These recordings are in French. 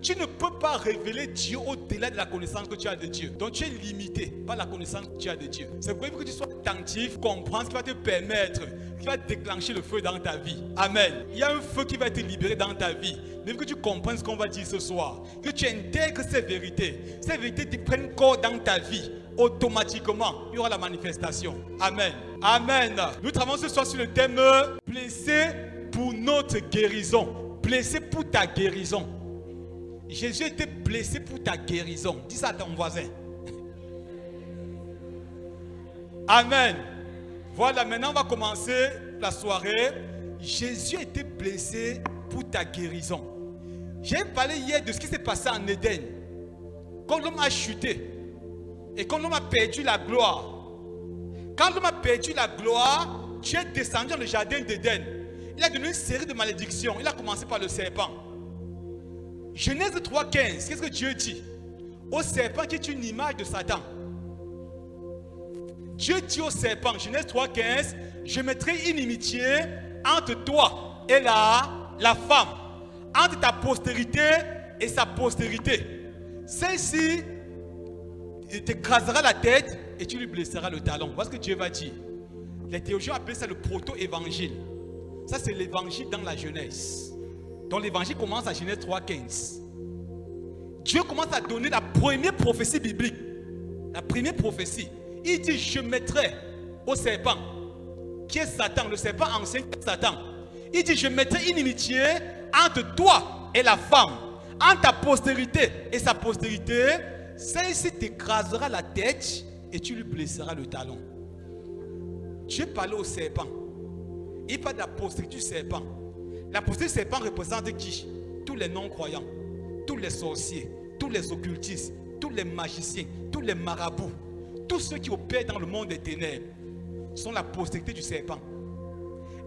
Tu ne peux pas révéler Dieu au-delà de la connaissance que tu as de Dieu. Donc tu es limité par la connaissance que tu as de Dieu. C'est pour que tu sois attentif, comprendre ce qui va te permettre, qui va déclencher le feu dans ta vie. Amen. Il y a un feu qui va être libéré dans ta vie. Il faut que tu comprennes ce qu'on va dire ce soir. Que tu intègres ces vérités. Ces vérités qui prennent corps dans ta vie. Automatiquement, il y aura la manifestation. Amen. Amen. Nous travaillons ce soir sur le thème blessé pour notre guérison. Blessé pour ta guérison. Jésus était blessé pour ta guérison. Dis ça à ton voisin. Amen. Voilà, maintenant on va commencer la soirée. Jésus était blessé pour ta guérison. J'ai parlé hier de ce qui s'est passé en Éden. Quand l'homme a chuté et quand l'homme a perdu la gloire. Quand l'homme a perdu la gloire, Dieu est descendu dans le jardin d'Éden. Il a donné une série de malédictions. Il a commencé par le serpent. Genèse 3,15, qu'est-ce que Dieu dit? Au serpent qui est une image de Satan. Dieu dit au serpent, Genèse 3,15, je mettrai une inimitié entre toi et la femme, entre ta postérité et sa postérité. Celle-ci t'écrasera la tête et tu lui blesseras le talon. Voilà ce que Dieu va dire. Les théologiens appellent ça le proto-évangile. Ça, c'est l'évangile dans la Genèse. Donc l'évangile commence à Genèse 3,15. Dieu commence à donner la première prophétie biblique. La première prophétie. Il dit, je mettrai au serpent, qui est Satan, le serpent ancien qui est Satan. Il dit, je mettrai une inimitié entre toi et la femme, entre ta postérité et sa postérité. Celle-ci t'écrasera la tête et tu lui blesseras le talon. Dieu parlait au serpent. Il parle de la postérité du serpent. La postérité du serpent représente qui? Tous les non-croyants, tous les sorciers, tous les occultistes, tous les magiciens, tous les marabouts, tous ceux qui opèrent dans le monde des ténèbres sont la postérité du serpent.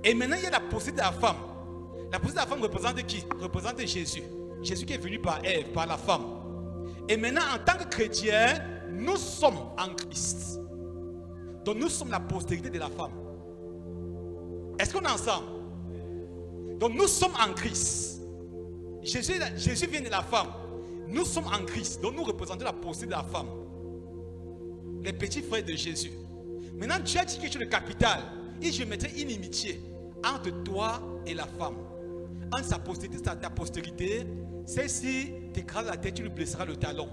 Et maintenant, il y a la postérité de la femme. La postérité de la femme représente qui? Représente Jésus. Jésus qui est venu par Ève, par la femme. Et maintenant, en tant que chrétiens, nous sommes en Christ. Donc, nous sommes la postérité de la femme. Est-ce qu'on est ensemble? Donc nous sommes en Christ. Jésus vient de la femme. Nous sommes en Christ. Donc nous représentons la postérité de la femme. Les petits frères de Jésus. Maintenant Dieu a dit quelque chose de capital. Et je mettrai une inimitié entre toi et la femme. Entre sa postérité et ta postérité. Celle-ci t'écrase la tête, tu lui blesseras le talon.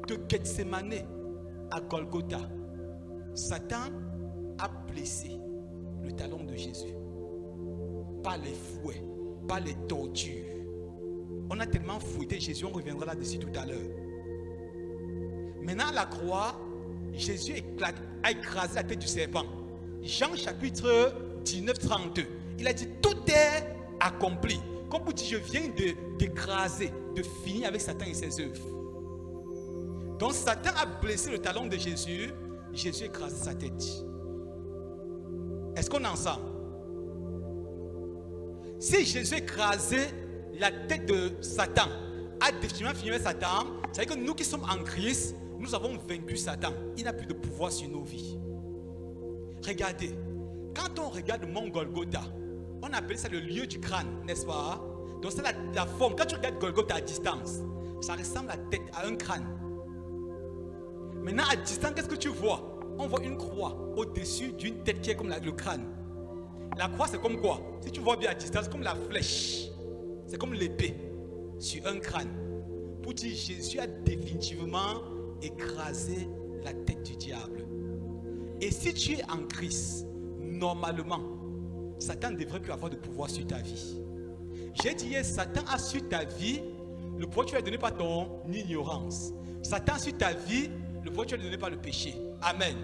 De Gethsemane à Golgotha, Satan a blessé le talon de Jésus. Pas les fouets, pas les tortures. On a tellement fouetté Jésus, on reviendra là-dessus tout à l'heure. Maintenant à la croix, Jésus a écrasé la tête du serpent. Jean chapitre 19, 32. Il a dit tout est accompli. Comme vous dites, je viens d'écraser, de finir avec Satan et ses œuvres. Donc Satan a blessé le talon de Jésus. Jésus a écrasé sa tête. Est-ce qu'on est ensemble? Si Jésus écrasait la tête de Satan, a définitivement fini avec Satan, ça veut dire que nous qui sommes en Christ, nous avons vaincu Satan. Il n'a plus de pouvoir sur nos vies. Regardez, quand on regarde le mont Golgotha, on appelle ça le lieu du crâne, n'est-ce pas? Donc c'est la forme. Quand tu regardes Golgotha à distance, ça ressemble à la tête, à un crâne. Maintenant à distance, qu'est-ce que tu vois? On voit une croix au-dessus d'une tête qui est comme le crâne. La croix, c'est comme quoi? Si tu vois bien à distance, c'est comme la flèche. C'est comme l'épée sur un crâne. Pour dire, Jésus a définitivement écrasé la tête du diable. Et si tu es en Christ, normalement, Satan ne devrait plus avoir de pouvoir sur ta vie. J'ai dit hier, Satan a sur ta vie le pouvoir que tu as donné par ton ignorance. Satan a sur ta vie le pouvoir que tu as donné par le péché. Amen.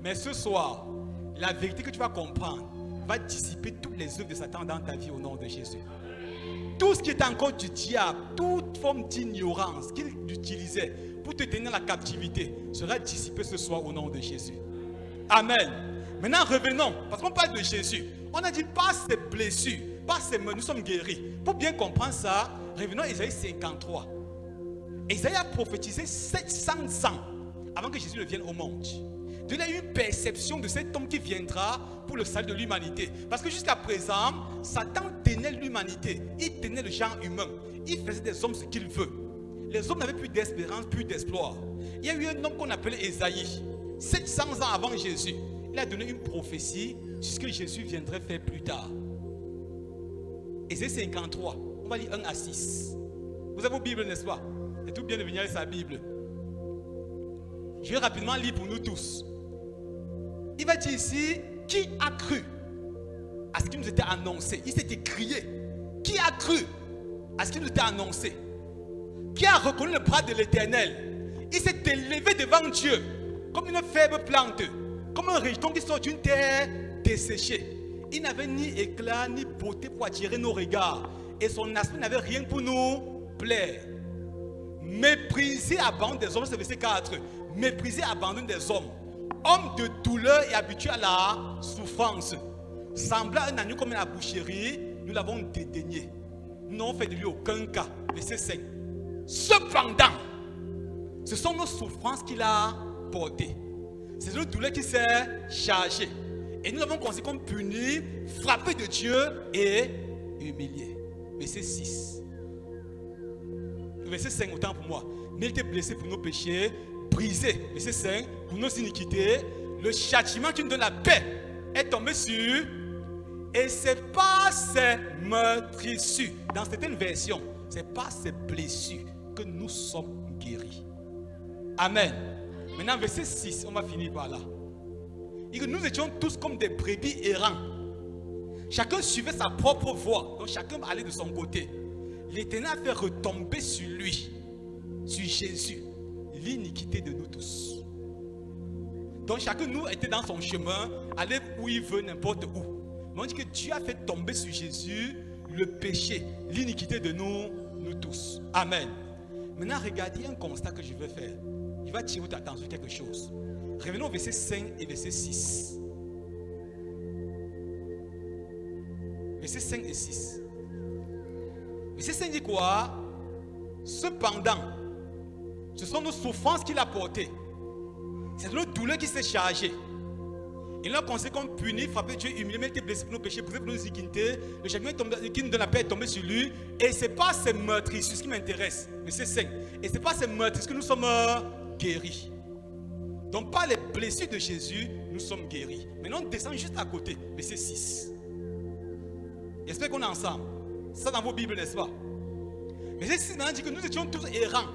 Mais ce soir, la vérité que tu vas comprendre va dissiper toutes les œuvres de Satan dans ta vie au nom de Jésus. Tout ce qui est encore du diable, toute forme d'ignorance qu'il utilisait pour te tenir dans la captivité sera dissipé ce soir au nom de Jésus. Amen. Maintenant revenons, parce qu'on parle de Jésus. On a dit par ses blessures, par ses mains, nous sommes guéris. Pour bien comprendre ça, revenons à Isaïe 53. Isaïe a prophétisé 700 ans avant que Jésus ne vienne au monde. Il a eu une perception de cet homme qui viendra pour le salut de l'humanité. Parce que jusqu'à présent, Satan tenait l'humanité. Il tenait le genre humain. Il faisait des hommes ce qu'il veut. les hommes n'avaient plus d'espérance, plus d'espoir. Il y a eu un homme qu'on appelait Ésaïe, 700 ans avant Jésus. Il a donné une prophétie sur ce que Jésus viendrait faire plus tard. Ésaïe 53, on va lire 1 à 6. Vous avez vos Bibles, n'est-ce pas? C'est tout bien de venir avec sa Bible. Je vais rapidement lire pour nous tous. Il va dire ici, qui a cru à ce qui nous était annoncé? Il s'est écrié. Qui a cru à ce qui nous était annoncé? Qui a reconnu le bras de l'Éternel? Il s'est élevé devant Dieu comme une faible plante, comme un rejeton qui sort d'une terre desséchée. Il n'avait ni éclat ni beauté pour attirer nos regards, et son aspect n'avait rien pour nous plaire. Méprisé, abandonné des hommes, c'est verset 4. Méprisé, abandonné des hommes. Homme de douleur et habitué à la souffrance. Semblant à un agneau comme à la boucherie, nous l'avons dédaigné. Nous n'avons fait de lui aucun cas. Verset 5. Cependant, ce sont nos souffrances qu'il a portées. C'est notre douleur qui s'est chargée. Et nous l'avons considéré comme puni, frappé de Dieu et humilié. Verset 6. Verset 5, autant pour moi. Mais il était blessé pour nos péchés, brisé. Verset 5, pour nos iniquités. Le châtiment qui nous donne la paix est tombé sur. Et c'est pas ses meurtrissures. Dans certaines versions, c'est pas ses blessures que nous sommes guéris. Amen. Maintenant, verset 6, on va finir par là. Et que nous étions tous comme des brebis errants. Chacun suivait sa propre voie. Donc chacun allait de son côté. L'Éternel a fait retomber sur lui, sur Jésus, l'iniquité de nous tous. Donc chacun de nous était dans son chemin, allait où il veut, n'importe où. Mais on dit que Dieu a fait tomber sur Jésus le péché, l'iniquité de nous tous. Amen. Maintenant, regardez un constat que je veux faire. Il va tirer votre attention sur quelque chose. Revenons au verset 5 et verset 6. Verset 5 et 6. Verset 5 dit quoi? Cependant, ce sont nos souffrances qu'il a portées. C'est notre douleur qui s'est chargée. Il l'a conseillé comme puni, frappé Dieu, humilié, mais il était blessé pour nos péchés, brisé pour nos iniquités. Le châtiment qui nous donne la paix est tombé sur lui. Et ce n'est pas ces meurtrissures, ce qui m'intéresse. Verset 5. Et ce n'est pas ces meurtrissures que nous sommes guéris. Donc par les blessures de Jésus, nous sommes guéris. Maintenant on descend juste à côté, verset 6. J'espère qu'on est ensemble. Ça dans vos Bibles, n'est-ce pas? Verset 6 maintenant dit que nous étions tous errants,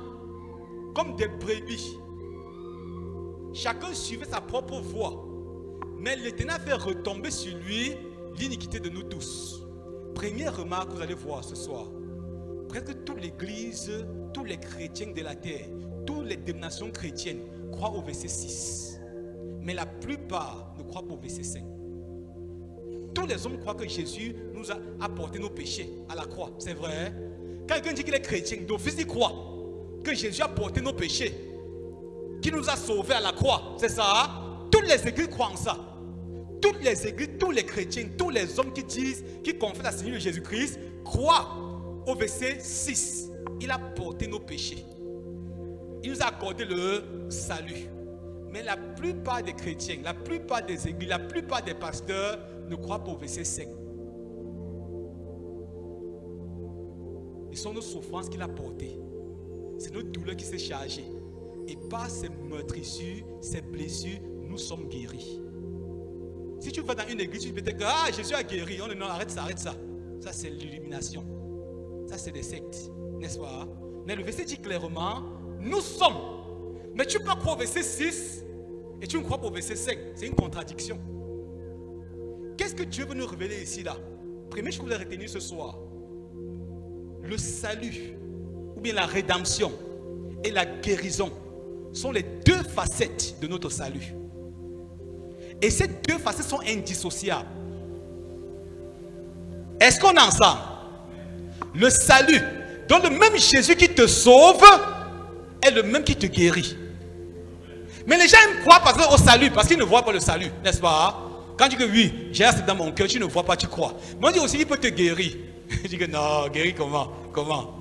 comme des brebis. Chacun suivait sa propre voie. Mais l'Éternel a fait retomber sur lui l'iniquité de nous tous. Première remarque que vous allez voir ce soir. Presque toute l'église, tous les chrétiens de la terre, toutes les dénominations chrétiennes croient au verset 6. Mais la plupart ne croient pas au verset 5. Tous les hommes croient que Jésus nous a apporté nos péchés à la croix. C'est vrai. Quand quelqu'un dit qu'il est chrétien, d'office il croit que Jésus a porté nos péchés, qui nous a sauvés à la croix. C'est ça. Toutes les églises croient en ça. Toutes les églises, tous les chrétiens, tous les hommes qui disent, qui confessent la Seigneur de Jésus-Christ, croient au verset 6. Il a porté nos péchés. Il nous a accordé le salut. Mais la plupart des chrétiens, la plupart des églises, la plupart des pasteurs ne croient pas au verset 5. Ce sont nos souffrances qu'il a portées. C'est notre douleur qui s'est chargée. Et par ces meurtrissures, ces blessures, nous sommes guéris. Si tu vas dans une église, tu peux te dire que Jésus a guéri. Non, arrête ça, arrête ça. Ça, c'est l'illumination. Ça, c'est des sectes. N'est-ce pas? Mais le verset dit clairement, nous sommes. Mais tu peux croire au verset 6 et tu ne crois pas au verset 5. C'est une contradiction. Qu'est-ce que Dieu veut nous révéler ici, là? Première chose que vous allez retenir ce soir. Le salut, ou bien la rédemption et la guérison sont les deux facettes de notre salut. Et ces deux facettes sont indissociables. Est-ce qu'on est ensemble? Le salut, donc le même Jésus qui te sauve est le même qui te guérit. Mais les gens aiment croire au salut parce qu'ils ne voient pas le salut, n'est-ce pas? Quand tu dis que oui, j'ai assez dans mon cœur, tu ne vois pas, tu crois. Mais on dit aussi qu'il peut te guérir. Je dis que non, guérir comment? Comment?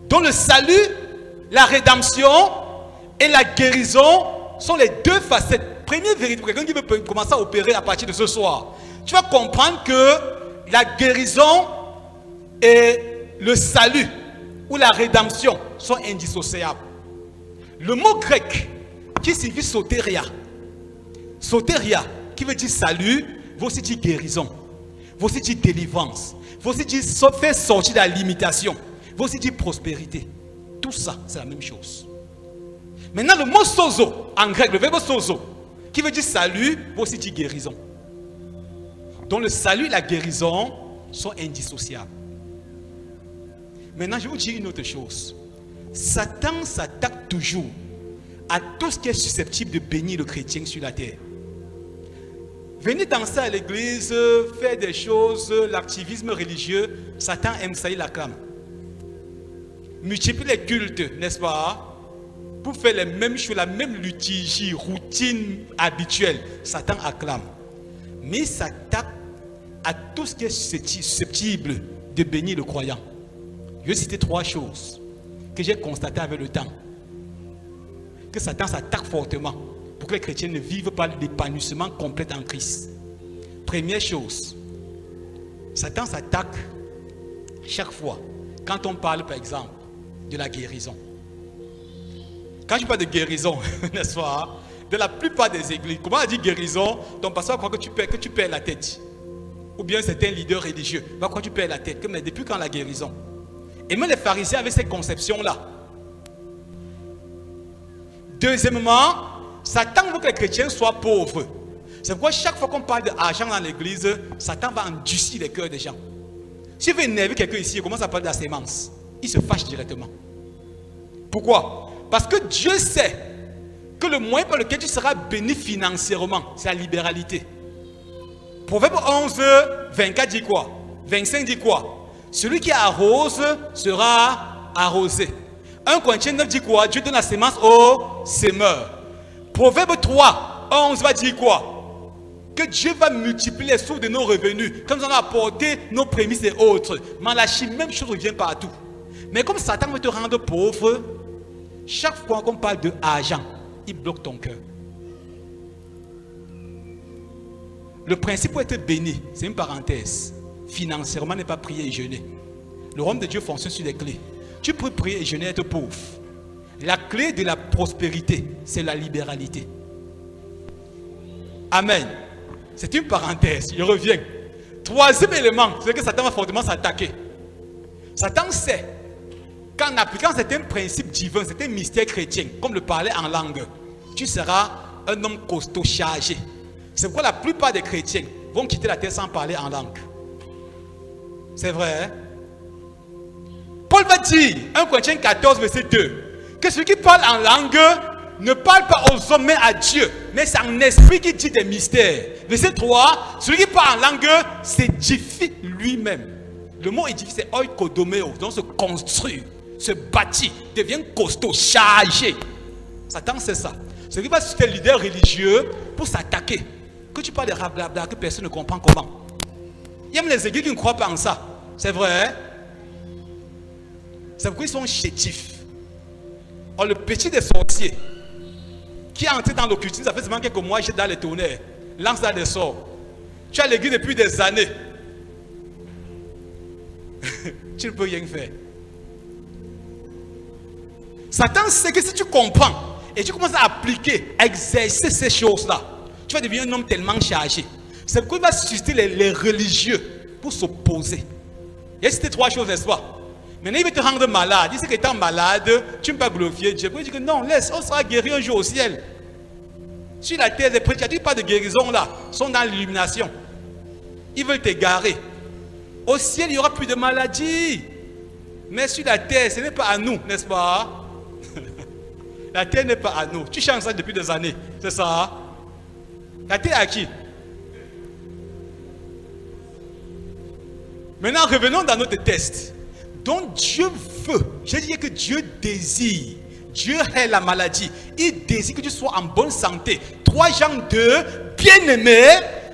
Donc le salut, la rédemption et la guérison sont les deux facettes. Première vérité pour quelqu'un qui veut commencer à opérer à partir de ce soir. Tu vas comprendre que la guérison et le salut ou la rédemption sont indissociables. Le mot grec qui signifie soteria, soteria qui veut dire salut, veut aussi dire guérison, veut aussi dire délivrance, veut aussi dire faire sortir de la limitation, veut aussi dire prospérité. Tout ça, c'est la même chose. Maintenant, le mot sozo, en grec, le verbe sozo, qui veut dire salut, veut aussi dire guérison. Donc le salut et la guérison sont indissociables. Maintenant, je vais vous dire une autre chose. Satan s'attaque toujours à tout ce qui est susceptible de bénir le chrétien sur la terre. Venez danser à l'église, faire des choses, l'activisme religieux, Satan aime ça, il l'acclame. Multiplie les cultes, n'est-ce pas? Pour faire les mêmes choses, la même liturgie, routine habituelle, Satan acclame. Mais il s'attaque à tout ce qui est susceptible de bénir le croyant. Je vais citer 3 choses que j'ai constatées avec le temps. Que Satan s'attaque fortement pour que les chrétiens ne vivent pas l'épanouissement complet en Christ. Première chose, Satan s'attaque chaque fois quand on parle par exemple de la guérison. Quand je parle de guérison, n'est-ce pas, de la plupart des églises, comment on dit guérison? Ton pasteur croit que tu perds la tête. Ou bien c'est un leader religieux. Va croire que tu perds la tête. Mais depuis quand la guérison? Et même les pharisiens avaient ces conceptions-là. Deuxièmement, Satan veut que les chrétiens soient pauvres. C'est pourquoi chaque fois qu'on parle d'argent dans l'église, Satan va endurcir les cœurs des gens. S'il veut énerver quelqu'un ici, il commence à parler de la sémence. Il se fâche directement. Pourquoi? Parce que Dieu sait que le moyen par lequel tu seras béni financièrement, c'est la libéralité. Proverbe 11, 24 dit quoi? 25 dit quoi? Celui qui arrose sera arrosé. 1 Corinthiens 9 dit quoi? Dieu donne la sémence au semeur. Proverbe 3, 11 va dire quoi? Que Dieu va multiplier les sources de nos revenus. Comme nous allons apporter nos prémices et autres. Malachie, même chose revient partout. Mais comme Satan veut te rendre pauvre, chaque fois qu'on parle de argent, il bloque ton cœur. Le principe pour être béni, c'est une parenthèse. Financièrement, n'est pas prier et jeûner. Le royaume de Dieu fonctionne sur des clés. Tu peux prier et jeûner et être pauvre. La clé de la prospérité, c'est la libéralité. Amen. C'est une parenthèse, je reviens. Troisième élément, c'est que Satan va fortement s'attaquer. Satan sait qu'en appliquant certains principes divins, certains mystères chrétiens, comme le parler en langue, tu seras un homme costaud, chargé. C'est pourquoi la plupart des chrétiens vont quitter la terre sans parler en langue. C'est vrai, hein? Paul va dire, 1 Corinthiens 14, verset 2, que celui qui parle en langue ne parle pas aux hommes, mais à Dieu. Mais c'est un esprit qui dit des mystères. Verset 3, celui qui parle en langue s'édifie lui-même. Le mot édifie, c'est oikodomeo, donc se construire, se bâtir, devient costaud, chargé. Satan, c'est ça. Celui qui va sur tes leaders religieux pour s'attaquer. Que tu parles de rablabla, que personne ne comprend comment. Il y a même les églises qui ne croient pas en ça. C'est vrai, hein? C'est pourquoi ils sont chétifs. Or, le petit des sorciers qui est entré dans l'occultisme, ça fait seulement quelques mois, jette dans les tonnerres, lance dans les sorts. Tu as l'église depuis des années. Tu ne peux rien faire. Satan sait que si tu comprends et tu commences à appliquer, à exercer ces choses-là, tu vas devenir un homme tellement chargé. C'est pourquoi il va susciter les religieux pour s'opposer. Il y a cité 3 choses, n'est-ce pas? Maintenant, il veut te rendre malade. Il sait qu'étant malade, tu ne peux pas glorifier Dieu. Il dit que non, laisse, on sera guéri un jour au ciel. Sur la terre, les prédicateurs pas de guérison là, sont dans l'illumination. Ils veulent t'égarer. Au ciel, il n'y aura plus de maladie. Mais sur la terre, ce n'est pas à nous, n'est-ce pas? La terre n'est pas à nous. Tu changes ça depuis des années, c'est ça? La terre à qui? Maintenant, revenons dans notre test. Donc Dieu veut, j'ai dit que Dieu désire, Dieu hait la maladie, il désire que tu sois en bonne santé. 3 Jean 2, bien-aimé,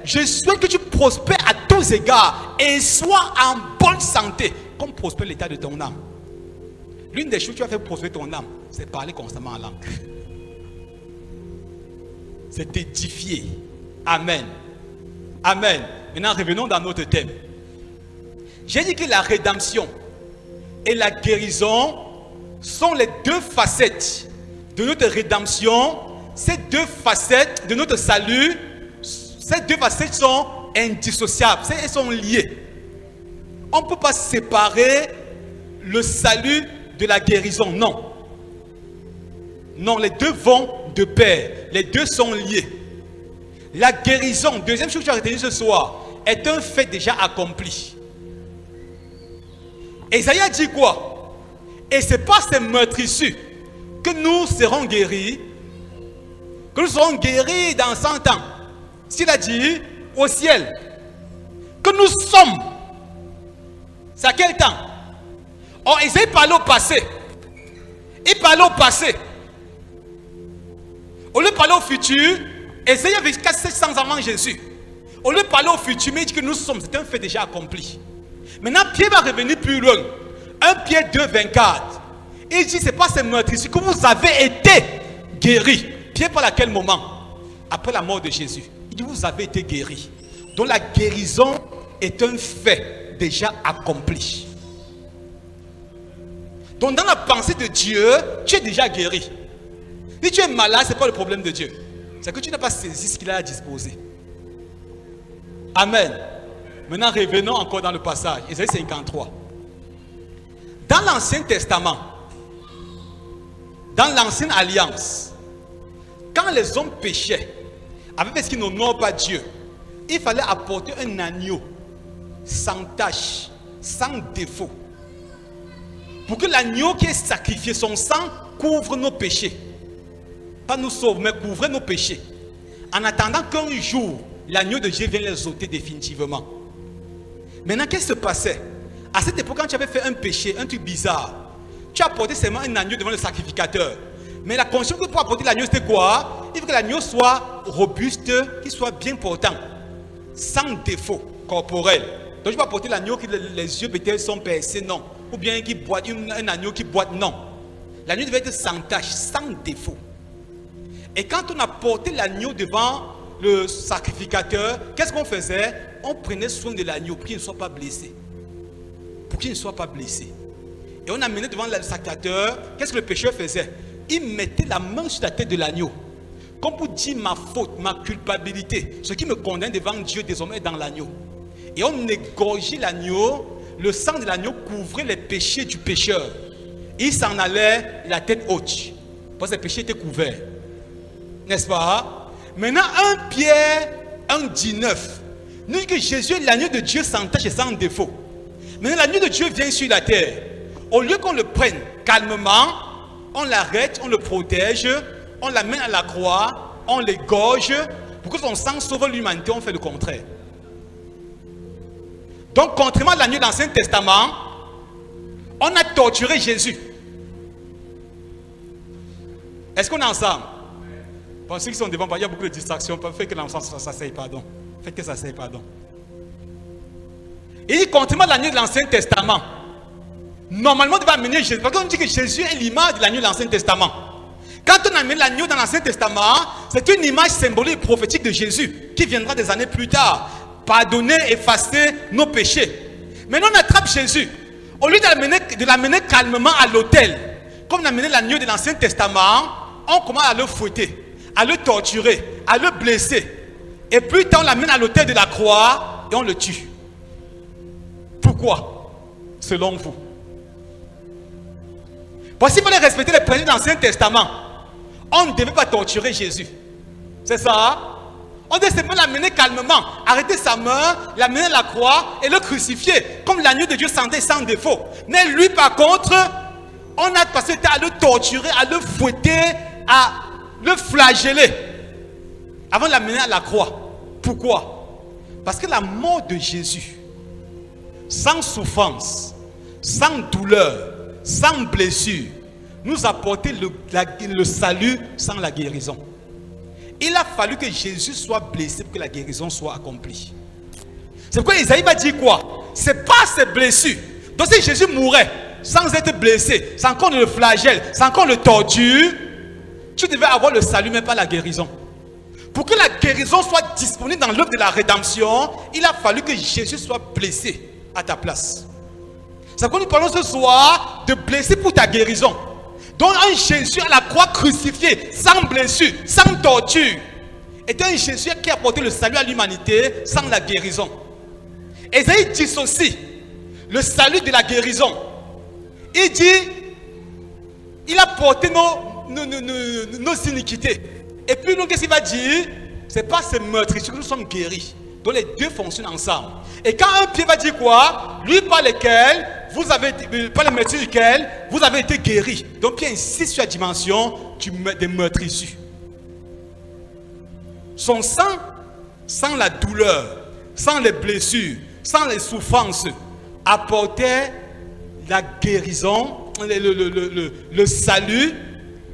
je souhaite que tu prospères à tous égards et sois en bonne santé, comme prospère l'état de ton âme. L'une des choses que tu vas faire prospérer ton âme, c'est parler constamment en langue. C'est t'édifier. Amen. Amen. Maintenant revenons dans notre thème. J'ai dit que la rédemption et la guérison sont les deux facettes de notre rédemption. Ces deux facettes de notre salut, ces deux facettes sont indissociables, elles sont liées. On ne peut pas séparer le salut de la guérison, non. Non, les deux vont de pair, les deux sont liés. La guérison, deuxième chose que tu as retenu ce soir, est un fait déjà accompli. Esaïe a dit quoi? Et c'est pas ces meurtrissures que nous serons guéris, que nous serons guéris dans 100 ans. S'il a dit au ciel, que nous sommes, c'est à quel temps? Oh, Esaïe parlait au passé. Il parlait au passé. Au lieu de parler au futur, Esaïe avait 700 ans avant Jésus. Au lieu de parler au futur, mais il dit que nous sommes, c'est un fait déjà accompli. Maintenant, Pierre va revenir plus loin. 1 Pierre 2, 24. Il dit, c'est pas ces meurtrissures que vous avez été guéris. Pierre parle à quel moment? Après la mort de Jésus. Il dit, vous avez été guéris. Donc la guérison est un fait déjà accompli. Donc dans la pensée de Dieu, tu es déjà guéri. Si tu es malade, ce n'est pas le problème de Dieu. C'est que tu n'as pas saisi ce qu'il a à disposer. Amen. Maintenant, revenons encore dans le passage. Ésaïe 53. Dans l'Ancien Testament, dans l'Ancienne Alliance, quand les hommes péchaient, avec parce qu'ils n'honorent pas Dieu, il fallait apporter un agneau sans tache, sans défaut. Pour que l'agneau qui est sacrifié, son sang, couvre nos péchés. Pas nous sauve, mais couvre nos péchés. En attendant qu'un jour, l'agneau de Dieu vienne les ôter définitivement. Maintenant, qu'est-ce qui se passait? À cette époque, quand tu avais fait un péché, un truc bizarre, tu apportais seulement un agneau devant le sacrificateur. Mais la condition que pour apporter l'agneau, c'était quoi? Il faut que l'agneau soit robuste, qu'il soit bien portant, sans défaut corporel. Donc, je peux apporter l'agneau qui les yeux peut-être sont percés, non. Ou bien qui boite, un agneau qui boite, non. L'agneau devait être sans tache, sans défaut. Et quand on apportait l'agneau devant le sacrificateur, qu'est-ce qu'on faisait? On prenait soin de l'agneau pour qu'il ne soit pas blessé. Pour qu'il ne soit pas blessé. Et on amenait devant le sacrificateur, qu'est-ce que le pécheur faisait? Il mettait la main sur la tête de l'agneau. Comme pour dire ma faute, ma culpabilité. Ce qui me condamne devant Dieu désormais est dans l'agneau. Et on égorgeait l'agneau. Le sang de l'agneau couvrait les péchés du pécheur. Il s'en allait la tête haute. Parce que les péchés étaient couverts. N'est-ce pas? Maintenant, 1 Pierre 1,19 nous dit que Jésus est l'agneau de Dieu sans tache et sans défaut. Maintenant, l'agneau de Dieu vient sur la terre. Au lieu qu'on le prenne calmement, on l'arrête, on le protège, on l'amène à la croix, on l'égorge. Pour que son sang sauve l'humanité, on fait le contraire. Donc, contrairement à l'agneau de l'Ancien Testament, on a torturé Jésus. Est-ce qu'on est ensemble? Pour ceux qui sont devant, il y a beaucoup de distractions. Faites que l'ensemble s'asseye, pardon. Faites que ça s'asseye, pardon. Et contrairement à l'agneau de l'Ancien Testament, normalement, on devait amener Jésus. Parce qu'on dit que Jésus est l'image de l'agneau de l'Ancien Testament. Quand on amène l'agneau dans l'Ancien Testament, c'est une image symbolique et prophétique de Jésus qui viendra des années plus tard. Pardonner, effacer nos péchés. Maintenant, on attrape Jésus. Au lieu de l'amener calmement à l'autel, comme on amenait l'agneau de l'Ancien Testament, on commence à le fouetter, à le torturer, à le blesser. Et plus tard, on l'amène à l'autel de la croix et on le tue. Pourquoi? Selon vous. Parce qu'il fallait respecter les principes de l'Ancien Testament. On ne devait pas torturer Jésus. C'est ça, hein? On devait seulement l'amener calmement, arrêter sa main, l'amener à la croix et le crucifier, comme l'agneau de Dieu sans défaut. Mais lui, par contre, on a passé le temps à le torturer, à le fouetter, à le flageller, avant de l'amener à la croix. Pourquoi? Parce que la mort de Jésus, sans souffrance, sans douleur, sans blessure, nous apportait le salut sans la guérison. Il a fallu que Jésus soit blessé pour que la guérison soit accomplie. C'est pourquoi Isaïe va dire quoi? C'est pas ses blessures. Donc si Jésus mourait sans être blessé, sans qu'on le flagelle, sans qu'on le torture, tu devais avoir le salut mais pas la guérison. Pour que la guérison soit disponible dans l'œuvre de la rédemption, il a fallu que Jésus soit blessé à ta place. C'est pourquoi nous parlons ce soir de blessure pour ta guérison. Donc un Jésus à la croix crucifié, sans blessure, sans torture, est un Jésus qui a apporté le salut à l'humanité sans la guérison. Ésaïe dissocie le salut de la guérison. Il dit, il a porté nos iniquités. Et puis nous, qu'est-ce qu'il va dire? C'est pas ces meurtrissures que nous sommes guéris. Donc les deux fonctionnent ensemble. Et quand un pied va dire quoi? Lui par lequel vous avez, par le meurtrissure duquel vous avez été guéri. Donc Pierre insiste sur la dimension des meurtrissures. Son sang, sans la douleur, sans les blessures, sans les souffrances, apportait la guérison, le salut,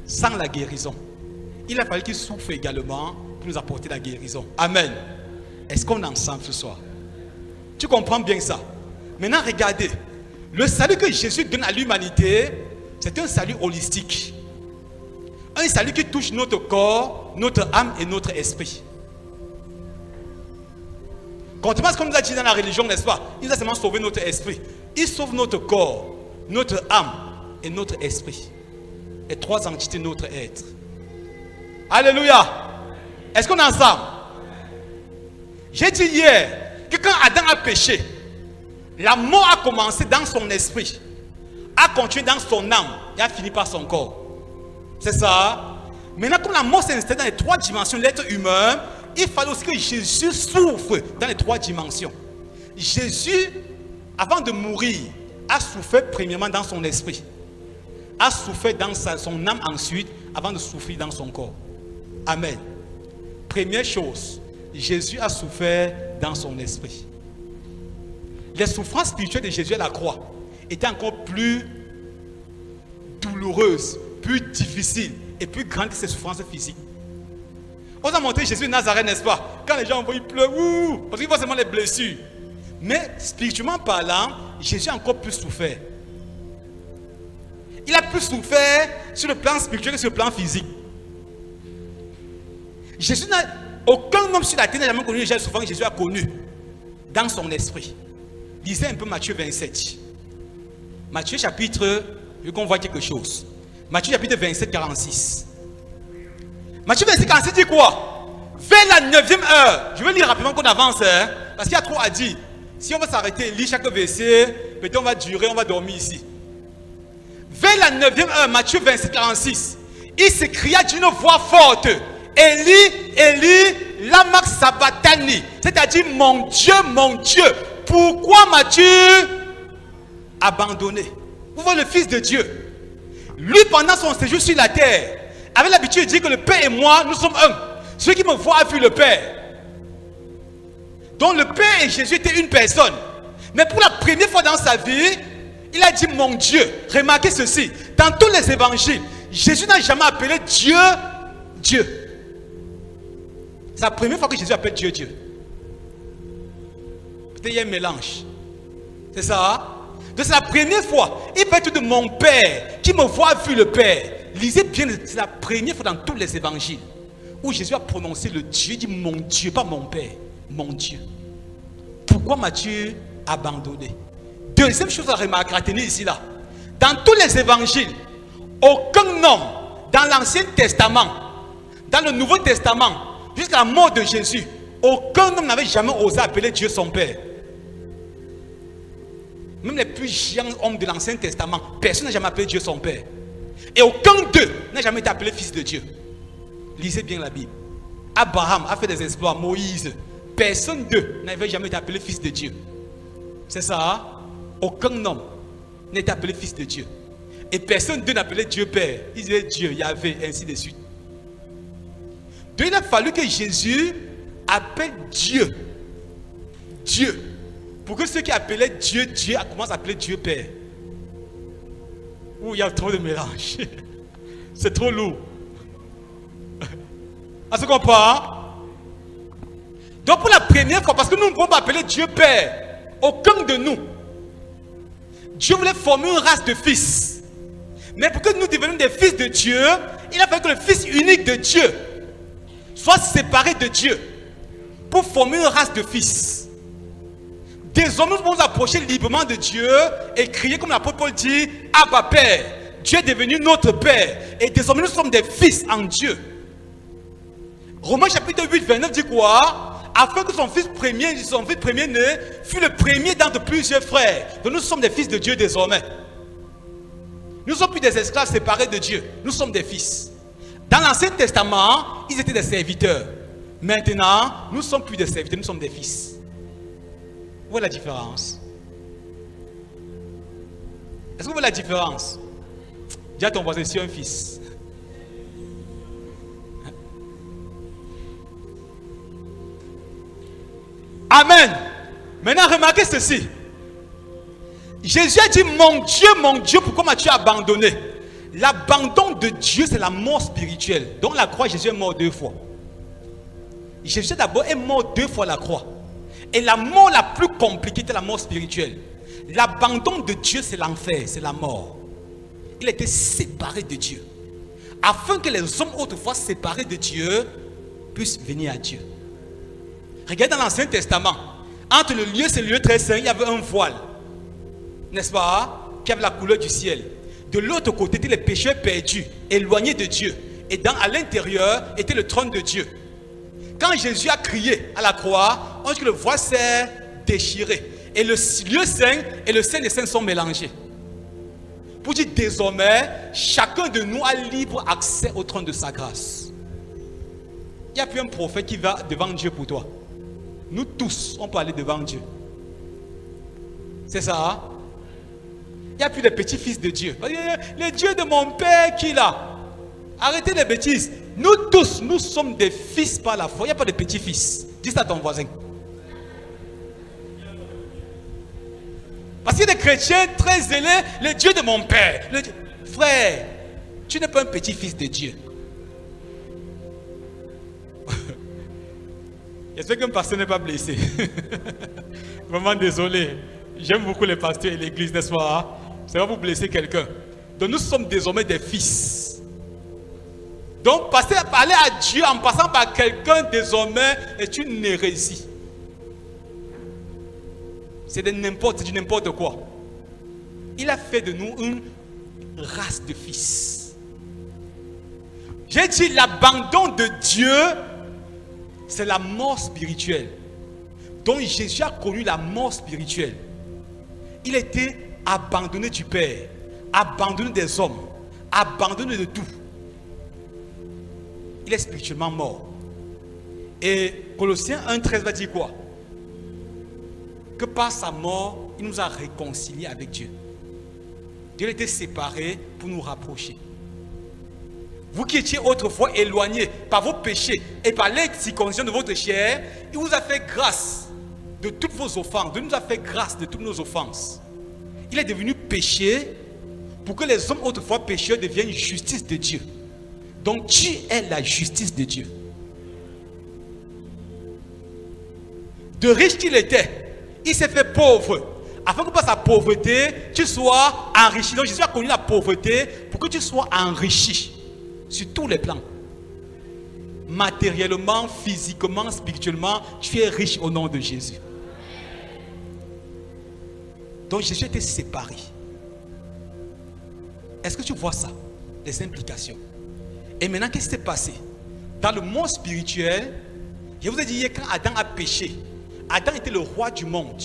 sans la guérison. Il a fallu qu'il souffre également pour nous apporter la guérison. Amen. Est-ce qu'on est ensemble ce soir? Tu comprends bien ça? Maintenant, regardez. Le salut que Jésus donne à l'humanité, c'est un salut holistique. Un salut qui touche notre corps, notre âme et notre esprit. Contrairement à ce qu'on nous a dit dans la religion, n'est-ce pas? Il a seulement sauvé notre esprit. Il sauve notre corps, notre âme et notre esprit. Les trois entités de notre être. Alléluia. Est-ce qu'on est ensemble? J'ai dit hier que quand Adam a péché, la mort a commencé dans son esprit, a continué dans son âme et a fini par son corps. C'est ça. Maintenant, comme la mort s'est installée dans les trois dimensions de l'être humain, il fallait aussi que Jésus souffre dans les trois dimensions. Jésus, avant de mourir, a souffert premièrement dans son esprit, a souffert dans son âme ensuite, avant de souffrir dans son corps. Amen. Première chose, Jésus a souffert dans son esprit. Les souffrances spirituelles de Jésus à la croix étaient encore plus douloureuses, plus difficiles et plus grandes que ses souffrances physiques. On a montré Jésus de Nazareth, n'est-ce pas? Quand les gens voient, ils pleurent, parce qu'ils voient seulement les blessures. Mais spirituellement parlant, Jésus a encore plus souffert. Il a plus souffert sur le plan spirituel que sur le plan physique. Jésus n'a aucun homme sur la terre n'a jamais connu les souffrances que Jésus a connues dans son esprit. Lisez un peu Matthieu 27. Matthieu chapitre, je veux qu'on voit quelque chose. Matthieu chapitre 27, 46. Matthieu 27, 46 dit quoi? Vers la 9e heure. Je vais lire rapidement qu'on avance, hein, parce qu'il y a trop à dire. Si on va s'arrêter, lire chaque verset, peut-être on va durer, on va dormir ici. Vers la 9e heure, Matthieu 27, 46, il s'écria d'une voix forte, Élie, Élie, lama sabachthani, c'est-à-dire mon Dieu, pourquoi m'as-tu abandonné? Vous voyez le Fils de Dieu. Lui, pendant son séjour sur la terre, avait l'habitude de dire que le Père et moi, nous sommes un. Celui qui me voit a vu le Père. Donc le Père et Jésus étaient une personne. Mais pour la première fois dans sa vie, il a dit mon Dieu. Remarquez ceci. Dans tous les évangiles, Jésus n'a jamais appelé Dieu, Dieu. C'est la première fois que Jésus appelle Dieu, Dieu. Peut-être il y a un mélange. C'est ça? Donc c'est la première fois. Il fait tout de mon Père. Qui me voit a vu le Père. Lisez bien, c'est la première fois dans tous les évangiles où Jésus a prononcé le Dieu. Il dit mon Dieu, pas mon Père. Mon Dieu. Pourquoi m'as-tu abandonné? Deuxième chose à remarquer, à tenir ici là. Dans tous les évangiles, aucun homme dans l'Ancien Testament, dans le Nouveau Testament, jusqu'à la mort de Jésus, aucun homme n'avait jamais osé appeler Dieu son Père. Même les plus géants hommes de l'Ancien Testament, personne n'a jamais appelé Dieu son Père. Et aucun d'eux n'a jamais été appelé fils de Dieu. Lisez bien la Bible. Abraham a fait des exploits, Moïse. Personne d'eux n'avait jamais été appelé fils de Dieu. C'est ça, hein? Aucun homme n'a été appelé fils de Dieu. Et personne d'eux n'a appelé Dieu Père. Ils disaient Dieu, Yahvé, ainsi de suite. Donc il a fallu que Jésus appelle Dieu. Dieu. Pour que ceux qui appelaient Dieu, Dieu, commencent à appeler Dieu Père. Ouh, il y a trop de mélange. C'est trop lourd. On se comprend? Donc pour la première fois, parce que nous ne pouvons pas appeler Dieu Père, aucun de nous. Dieu voulait former une race de fils. Mais pour que nous devenions des fils de Dieu, il a fallu que le Fils unique de Dieu soit séparé de Dieu pour former une race de fils. Désormais, nous pouvons nous approcher librement de Dieu et crier comme l'apôtre Paul dit, Abba Père. Dieu est devenu notre Père. Et désormais, nous sommes des fils en Dieu. Romains chapitre 8, 29 dit quoi? Afin que son fils premier-né, fût le premier d'entre plusieurs frères. Donc nous sommes des fils de Dieu désormais. Nous ne sommes plus des esclaves séparés de Dieu. Nous sommes des fils. Dans l'Ancien Testament, ils étaient des serviteurs. Maintenant, nous ne sommes plus des serviteurs, nous sommes des fils. Vous voyez la différence? Est-ce que vous voyez la différence? Dis à ton voisin, je suis un fils. Amen. Maintenant, remarquez ceci. Jésus a dit, mon Dieu, pourquoi m'as-tu abandonné? L'abandon de Dieu, c'est la mort spirituelle. Dans la croix, Jésus est mort 2 fois. Jésus d'abord est mort 2 fois à la croix. Et la mort la plus compliquée était la mort spirituelle. L'abandon de Dieu, c'est l'enfer, c'est la mort. Il était séparé de Dieu. Afin que les hommes autrefois séparés de Dieu puissent venir à Dieu. Regardez dans l'Ancien Testament. Entre le lieu, c'est le lieu très saint, il y avait un voile. N'est-ce pas? Qui avait la couleur du ciel. De l'autre côté étaient les pécheurs perdus, éloignés de Dieu. Et à l'intérieur était le trône de Dieu. Quand Jésus a crié à la croix, on dit que le voile s'est déchiré. Et le lieu saint et le saint des saints sont mélangés. Pour dire désormais, chacun de nous a libre accès au trône de sa grâce. Il n'y a plus un prophète qui va devant Dieu pour toi. Nous tous, on peut aller devant Dieu. C'est ça, hein? Il n'y a plus de petits-fils de Dieu. Le Dieu de mon père qui est là. Arrêtez les bêtises. Nous tous, nous sommes des fils par la foi. Il n'y a pas de petits-fils. Dis ça à ton voisin. Parce qu'il y a des chrétiens très zélés. Le Dieu de mon père. Frère, tu n'es pas un petit-fils de Dieu. J'espère qu'un pasteur n'est pas blessé. Vraiment désolé. J'aime beaucoup les pasteurs et l'église, n'est-ce pas? Ça va vous blesser quelqu'un. Donc nous sommes désormais des fils. Donc parler à Dieu en passant par quelqu'un désormais est une hérésie. C'est du n'importe quoi. Il a fait de nous une race de fils. J'ai dit l'abandon de Dieu, c'est la mort spirituelle. Donc Jésus a connu la mort spirituelle. Il a été abandonné du Père, abandonné des hommes, abandonné de tout. Il est spirituellement mort. Et Colossiens 1,13 va dire quoi? Que par sa mort, il nous a réconciliés avec Dieu. Dieu était séparé pour nous rapprocher. Vous qui étiez autrefois éloignés par vos péchés et par l'excirconcision de votre chair, il vous a fait grâce de toutes vos offenses. Dieu nous a fait grâce de toutes nos offenses. Il est devenu péché pour que les hommes autrefois pécheurs deviennent justice de Dieu. Donc tu es la justice de Dieu. De riche qu'il était, il s'est fait pauvre. Afin que par sa pauvreté, tu sois enrichi. Donc Jésus a connu la pauvreté pour que tu sois enrichi sur tous les plans. Matériellement, physiquement, spirituellement, tu es riche au nom de Jésus. Donc Jésus était séparé. Est-ce que tu vois ça? Les implications. Et maintenant, qu'est-ce qui s'est passé? Dans le monde spirituel, je vous ai dit hier, quand Adam a péché, Adam était le roi du monde,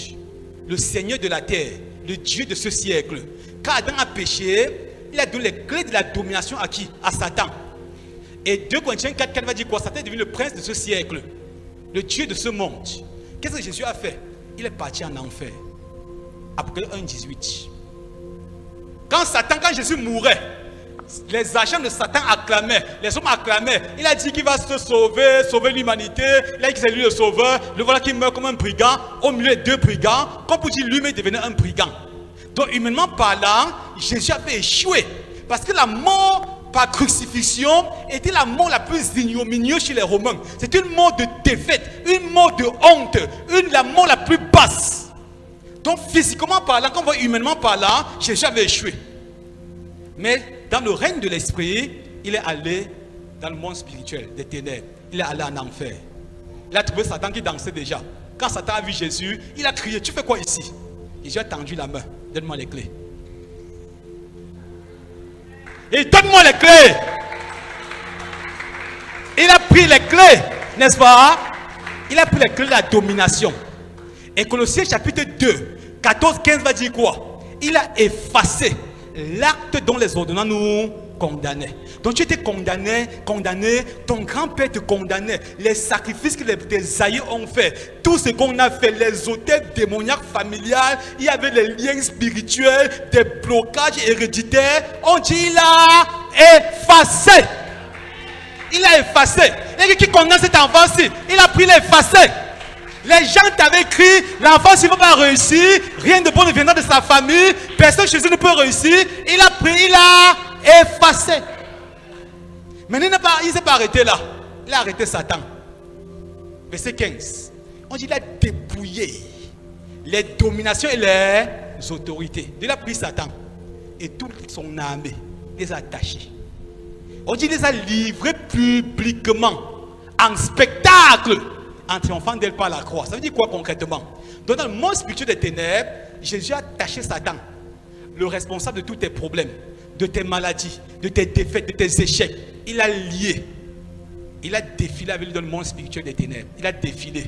le seigneur de la terre, le Dieu de ce siècle. Quand Adam a péché, il a donné les clés de la domination à qui? À Satan. Et 2 Corinthiens 4 va dire quoi? Satan est devenu le prince de ce siècle, le Dieu de ce monde. Qu'est-ce que Jésus a fait? Il est parti en enfer. Apocalypse 1,18. Quand Jésus mourait, les agents de Satan acclamaient, les hommes acclamaient. Il a dit qu'il va se sauver, sauver l'humanité. Il a dit que c'est lui le sauveur. Le voilà qui meurt comme un brigand, au milieu des 2 brigands. Comme pour dire lui-même devenait un brigand. Donc humainement parlant, Jésus avait échoué. Parce que la mort par crucifixion était la mort la plus ignominieuse chez les Romains. C'est une mort de défaite, une mort de honte, la mort la plus basse. Donc physiquement parlant, comme on voit humainement parlant, Jésus avait échoué. Mais dans le règne de l'esprit, il est allé dans le monde spirituel des ténèbres. Il est allé en enfer. Il a trouvé Satan qui dansait déjà. Quand Satan a vu Jésus, il a crié, tu fais quoi ici? Jésus a tendu la main, donne-moi les clés. Et donne-moi les clés. Il a pris les clés, n'est-ce pas? Il a pris les clés de la domination. Et Colossiens chapitre 2, 14-15 va dire quoi? Il a effacé l'acte dont les ordonnances nous condamnaient. Donc tu étais condamné, ton grand-père te condamnait. Les sacrifices que tes aïeux ont fait, tout ce qu'on a fait, les hôtels démoniaques familiales, il y avait les liens spirituels, des blocages héréditaires. On dit il a effacé. Il a effacé. Et qui condamne cet enfant-ci? Il a pris l'effacé. Les gens t'avaient écrit, l'enfant s'il ne va pas réussir, rien de bon ne viendra de sa famille, personne chez eux ne peut réussir. Il a pris, il a effacé. Mais il ne s'est pas arrêté là. Il a arrêté Satan. Verset 15. On dit il a dépouillé les dominations et les autorités. Il a pris Satan et toute son armée, les a attachés. On dit il les a livrés publiquement, en spectacle, en triomphant d'elle par la croix. Ça veut dire quoi concrètement? Donc dans le monde spirituel des ténèbres, Jésus a attaché Satan, le responsable de tous tes problèmes, de tes maladies, de tes défaites, de tes échecs. Il a lié. Il a défilé avec lui dans le monde spirituel des ténèbres. Il a défilé.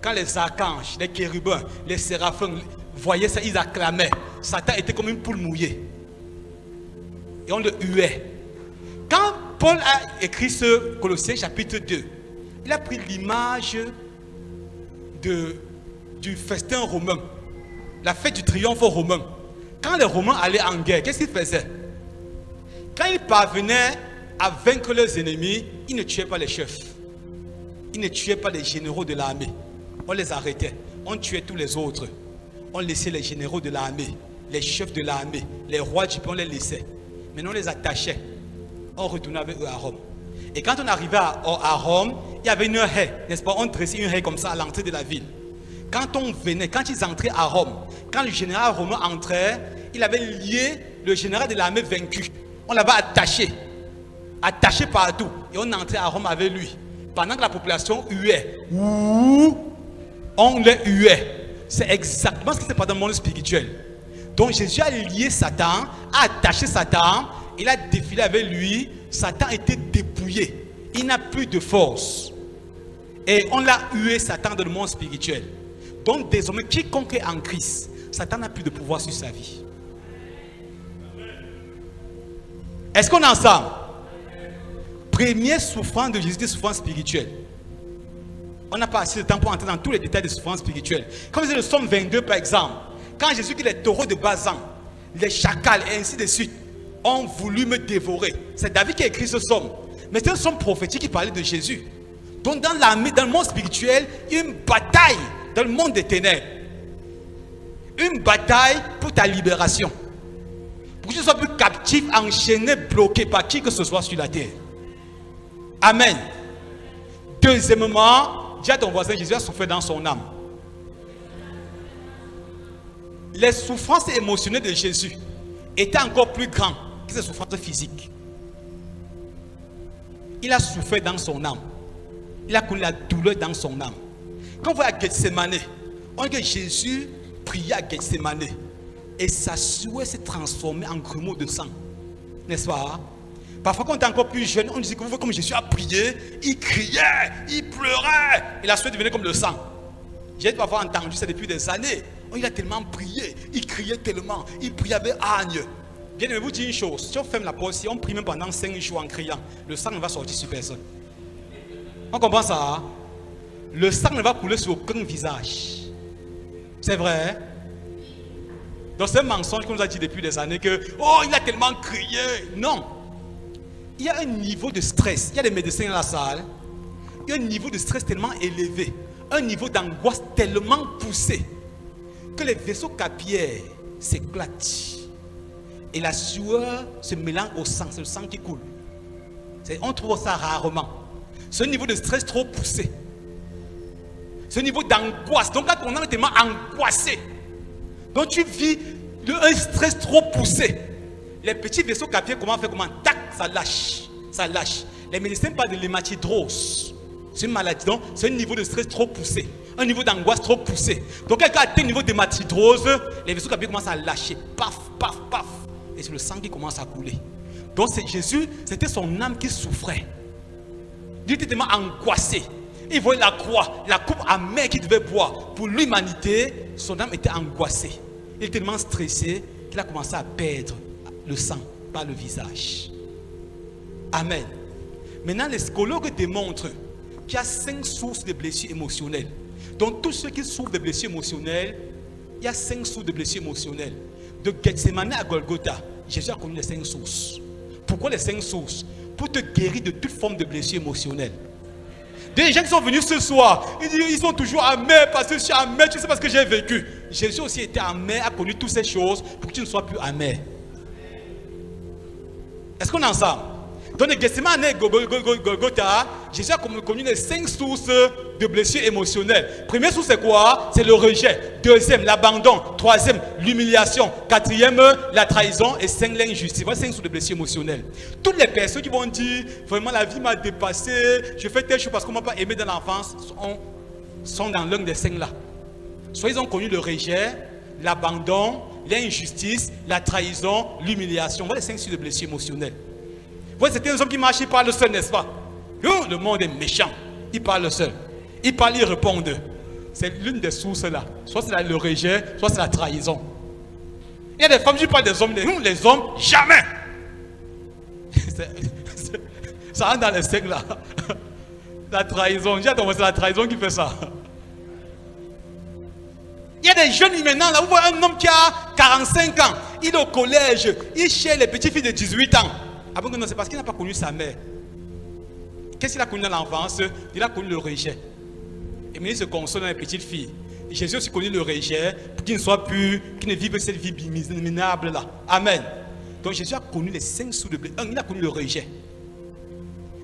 Quand les archanges, les chérubins, les séraphins voyaient ça, ils acclamaient. Satan était comme une poule mouillée. Et on le huait. Quand Paul a écrit ce Colossiens chapitre 2, il a pris l'image du festin romain, la fête du triomphe romain. Quand les Romains allaient en guerre, qu'est-ce qu'ils faisaient? Quand ils parvenaient à vaincre leurs ennemis, ils ne tuaient pas les chefs. Ils ne tuaient pas les généraux de l'armée. On les arrêtait. On tuait tous les autres. On laissait les généraux de l'armée, les chefs de l'armée, les rois du pays, on les laissait. Maintenant on les attachait. On retournait avec eux à Rome. Et quand on arrivait à Rome, il y avait une haie, n'est-ce pas? On dressait une haie comme ça à l'entrée de la ville. Quand on venait, quand ils entraient à Rome, quand le général romain entrait, il avait lié le général de l'armée vaincu. On l'avait attaché partout. Et on entrait à Rome avec lui. Pendant que la population huait, on les huait. C'est exactement ce qui s'est passé dans le monde spirituel. Donc Jésus a lié Satan, a attaché Satan, il a défilé avec lui. Satan était dépouillé. Il n'a plus de force. Et on l'a hué, Satan, dans le monde spirituel. Donc désormais, quiconque est en Christ, Satan n'a plus de pouvoir sur sa vie. Est-ce qu'on est ensemble? Première souffrance de Jésus, c'est souffrance spirituelle. On n'a pas assez de temps pour entrer dans tous les détails de souffrance spirituelle. Comme c'est le Psaume 22 par exemple. Quand Jésus dit les taureaux de Bazan, les chacals et ainsi de suite ont voulu me dévorer. C'est David qui a écrit ce psaume. Mais c'est un psaume prophétique qui parlait de Jésus. Donc dans le monde spirituel, il y a une bataille dans le monde des ténèbres. Une bataille pour ta libération. Pour que tu ne sois plus captif, enchaîné, bloqué par qui que ce soit sur la terre. Amen. Deuxièmement, dis à ton voisin, Jésus a souffert dans son âme. Les souffrances émotionnelles de Jésus étaient encore plus grandes que ses souffrances physiques. Il a souffert dans son âme. Il a connu la douleur dans son âme. Quand vous voyez à Gethsemane, on dit que Jésus priait à Gethsemane et sa sueur s'est transformée en grumeaux de sang. N'est-ce pas? Parfois quand on était encore plus jeune, on disait que comme Jésus a prié, il criait, il pleurait et la sueur devenait comme le sang. J'ai parfois entendu ça depuis des années. Il a tellement prié, il criait tellement, il priait avec hargne. Bien, je vais vous dire une chose, si on ferme la porte, si on prie même pendant 5 jours en criant, le sang ne va sortir sur personne. On comprend ça? Hein? Le sang ne va couler sur aucun visage. C'est vrai? Hein? Donc c'est un mensonge qu'on nous a dit depuis des années que oh, il a tellement crié. Non. Il y a un niveau de stress. Il y a des médecins dans la salle. Il y a un niveau de stress tellement élevé. Un niveau d'angoisse tellement poussé que les vaisseaux capillaires s'éclatent. Et la sueur se mélange au sang. C'est le sang qui coule. On trouve ça rarement. C'est un niveau de stress trop poussé. C'est un niveau d'angoisse. Donc quand on est tellement angoissé, donc tu vis un stress trop poussé. Les petits vaisseaux capillaires, comment faire? Comment? Tac, ça lâche. Ça lâche. Les médecins parlent de l'hématidrose. C'est une maladie, donc c'est un niveau de stress trop poussé, un niveau d'angoisse trop poussé. Donc quelqu'un atteint un niveau d'hématidrose, les vaisseaux capillaires commencent à lâcher, paf, paf, paf, et c'est le sang qui commence à couler. Donc c'est Jésus, c'était son âme qui souffrait. Il était tellement angoissé. Il voyait la croix, la coupe amère qu'il devait boire pour l'humanité. Son âme était angoissée. Il était tellement stressé qu'il a commencé à perdre le sang par le visage. Amen. Maintenant, les psychologues démontrent qu'il y a 5 sources de blessures émotionnelles. Donc, tous ceux qui souffrent de blessures émotionnelles, il y a 5 sources de blessures émotionnelles. De Gethsemane à Golgotha, Jésus a connu les 5 sources. Pourquoi les 5 sources? Pour te guérir de toute forme de blessure émotionnelle. Des gens qui sont venus ce soir, ils sont toujours amers parce que je suis amer, tu sais pas ce que j'ai vécu. Jésus aussi était amer, a connu toutes ces choses pour que tu ne sois plus amer. Est-ce qu'on est ensemble? Dans le Gethsemane et Golgotha, Jésus a connu les 5 sources de blessures émotionnelles. Première source, c'est quoi? C'est le rejet. Deuxième, l'abandon. Troisième, l'humiliation. Quatrième, la trahison. Et 5, l'injustice. Voilà 5 sources de blessures émotionnelles. Toutes les personnes qui vont dire, vraiment la vie m'a dépassé, je fais telle chose parce qu'on ne m'a pas aimé dans l'enfance, sont dans l'un des 5 là. Soit ils ont connu le rejet, l'abandon, l'injustice, la trahison, l'humiliation. Voilà les 5 sources de blessures émotionnelles. Voilà, c'était un homme qui marche, il parle seul, n'est-ce pas? Le monde est méchant. Il parle seul. Il parle, il répond. C'est l'une des sources là. Soit c'est le rejet, soit c'est la trahison. Il y a des femmes qui parlent des hommes. Les hommes, jamais. Ça rentre dans les 5 là. La trahison. C'est la trahison qui fait ça. Il y a des jeunes maintenant, là, vous voyez un homme qui a 45 ans. Il est au collège. Il cherche les petites filles de 18 ans. Ah bon, non, c'est parce qu'il n'a pas connu sa mère. Qu'est-ce qu'il a connu dans l'enfance? Il a connu le rejet. Et mais il se console dans les petites filles. Et Jésus a aussi connu le rejet pour qu'il ne soit plus, qu'il ne vive cette vie minable là. Amen. Donc Jésus a connu les 5 sources de blessures. Il a connu le rejet.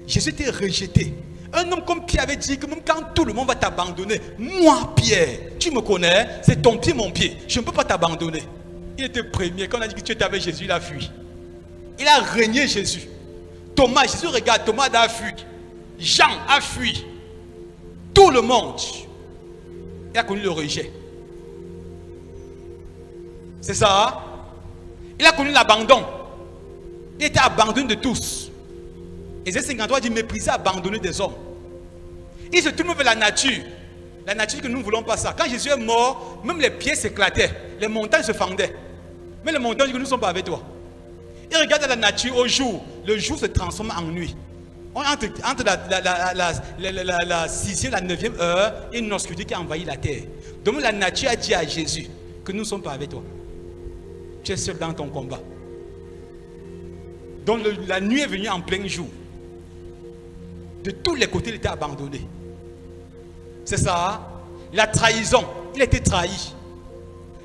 Jésus était rejeté. Un homme comme Pierre avait dit que même quand tout le monde va t'abandonner, moi Pierre, tu me connais, c'est ton pied mon pied. Je ne peux pas t'abandonner. Il était premier. Quand on a dit que tu étais avec Jésus, il a fui. Il a régné Jésus. Thomas, Jésus regarde, Thomas a fui. Jean a fui. Tout le monde. Il a connu le rejet. C'est ça. Hein? Il a connu l'abandon. Il était abandonné de tous. Ésaïe 53 dit mépriser, abandonner des hommes. Il se tourne vers la nature. La nature que nous ne voulons pas ça. Quand Jésus est mort, même les pieds s'éclataient. Les montagnes se fendaient. Mais les montagnes que nous ne sommes pas avec toi. Il regarde la nature au jour. Le jour se transforme en nuit. Entre la 6e et la 9e heure, il y a une obscurité qui a envahi la terre. Donc la nature a dit à Jésus que nous ne sommes pas avec toi. Tu es seul dans ton combat. Donc la nuit est venue en plein jour. De tous les côtés, il était abandonné. C'est ça. Hein? La trahison. Il était trahi.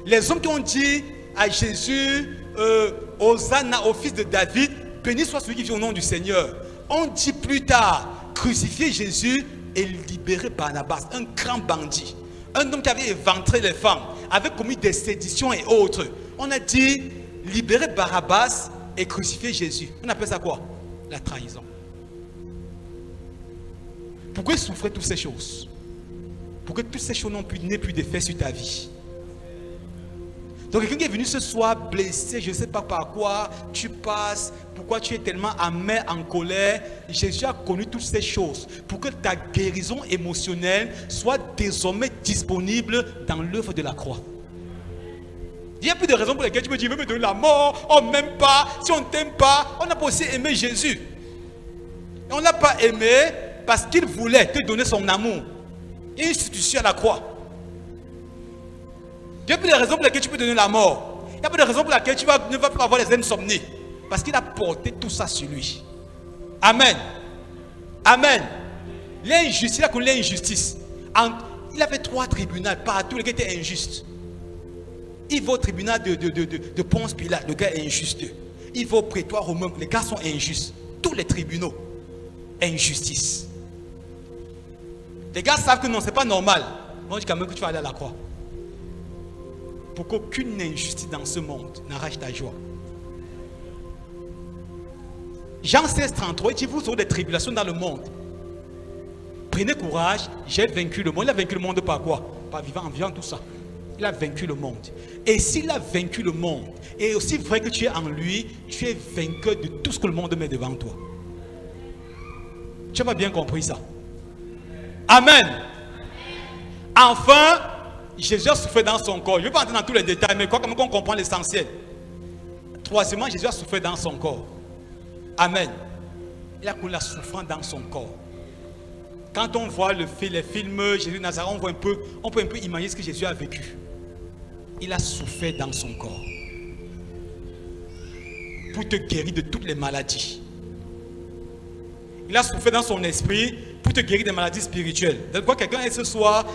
Les hommes qui ont dit à Jésus, Hosanna au fils de David, béni soit celui qui vit au nom du Seigneur. On dit plus tard, crucifier Jésus et libérer Barnabas, un grand bandit. Un homme qui avait éventré les femmes, avait commis des séditions et autres. On a dit, libérer Barabbas et crucifier Jésus. On appelle ça quoi? La trahison. Pourquoi il souffrait toutes ces choses? Pour que toutes ces choses n'aient plus d'effet sur ta vie. Donc quelqu'un qui est venu ce soir blessé, je ne sais pas par quoi tu passes, pourquoi tu es tellement amer, en colère. Jésus a connu toutes ces choses pour que ta guérison émotionnelle soit désormais disponible dans l'œuvre de la croix. Il n'y a plus de raison pour lesquelles tu me dis, veux me donner la mort, on ne m'aime pas, si on ne t'aime pas, on n'a pas aussi aimé Jésus. Et on ne l'a pas aimé parce qu'il voulait te donner son amour. Il y a une institution à la croix. Il n'y a plus de raison pour laquelle tu peux donner la mort. Il n'y a plus de raison pour laquelle tu ne vas pas avoir les insomnies. Parce qu'il a porté tout ça sur lui. Amen. Amen. L'injustice, il a connu l'injustice. Il avait 3 tribunaux partout, le gars était injuste. Il va au tribunal de Ponce Pilate, le gars est injuste. Il va au prétoire romain, les gars sont injustes. Tous les tribunaux, injustice. Les gars savent que non, c'est pas normal. Moi, je dis quand même que tu vas aller à la croix. Pour qu'aucune injustice dans ce monde n'arrache ta joie. Jean 16, 33, il dit, vous aurez des tribulations dans le monde. prenez courage, j'ai vaincu le monde. Il a vaincu le monde par quoi? Par vivant en vivant tout ça. Il a vaincu le monde. Et s'il a vaincu le monde, et aussi vrai que tu es en lui, tu es vainqueur de tout ce que le monde met devant toi. Tu n'as pas bien compris ça? Amen. Enfin, Jésus a souffert dans son corps. Je ne vais pas entrer dans tous les détails, mais quoi comme on comprend l'essentiel. Troisièmement, Jésus a souffert dans son corps. Amen. Il a connu la souffrance dans son corps. Quand on voit les films Jésus de Nazareth, on peut un peu imaginer ce que Jésus a vécu. Il a souffert dans son corps pour te guérir de toutes les maladies. Il a souffert dans son esprit pour te guérir des maladies spirituelles. Donc, quoi quelqu'un ait ce soir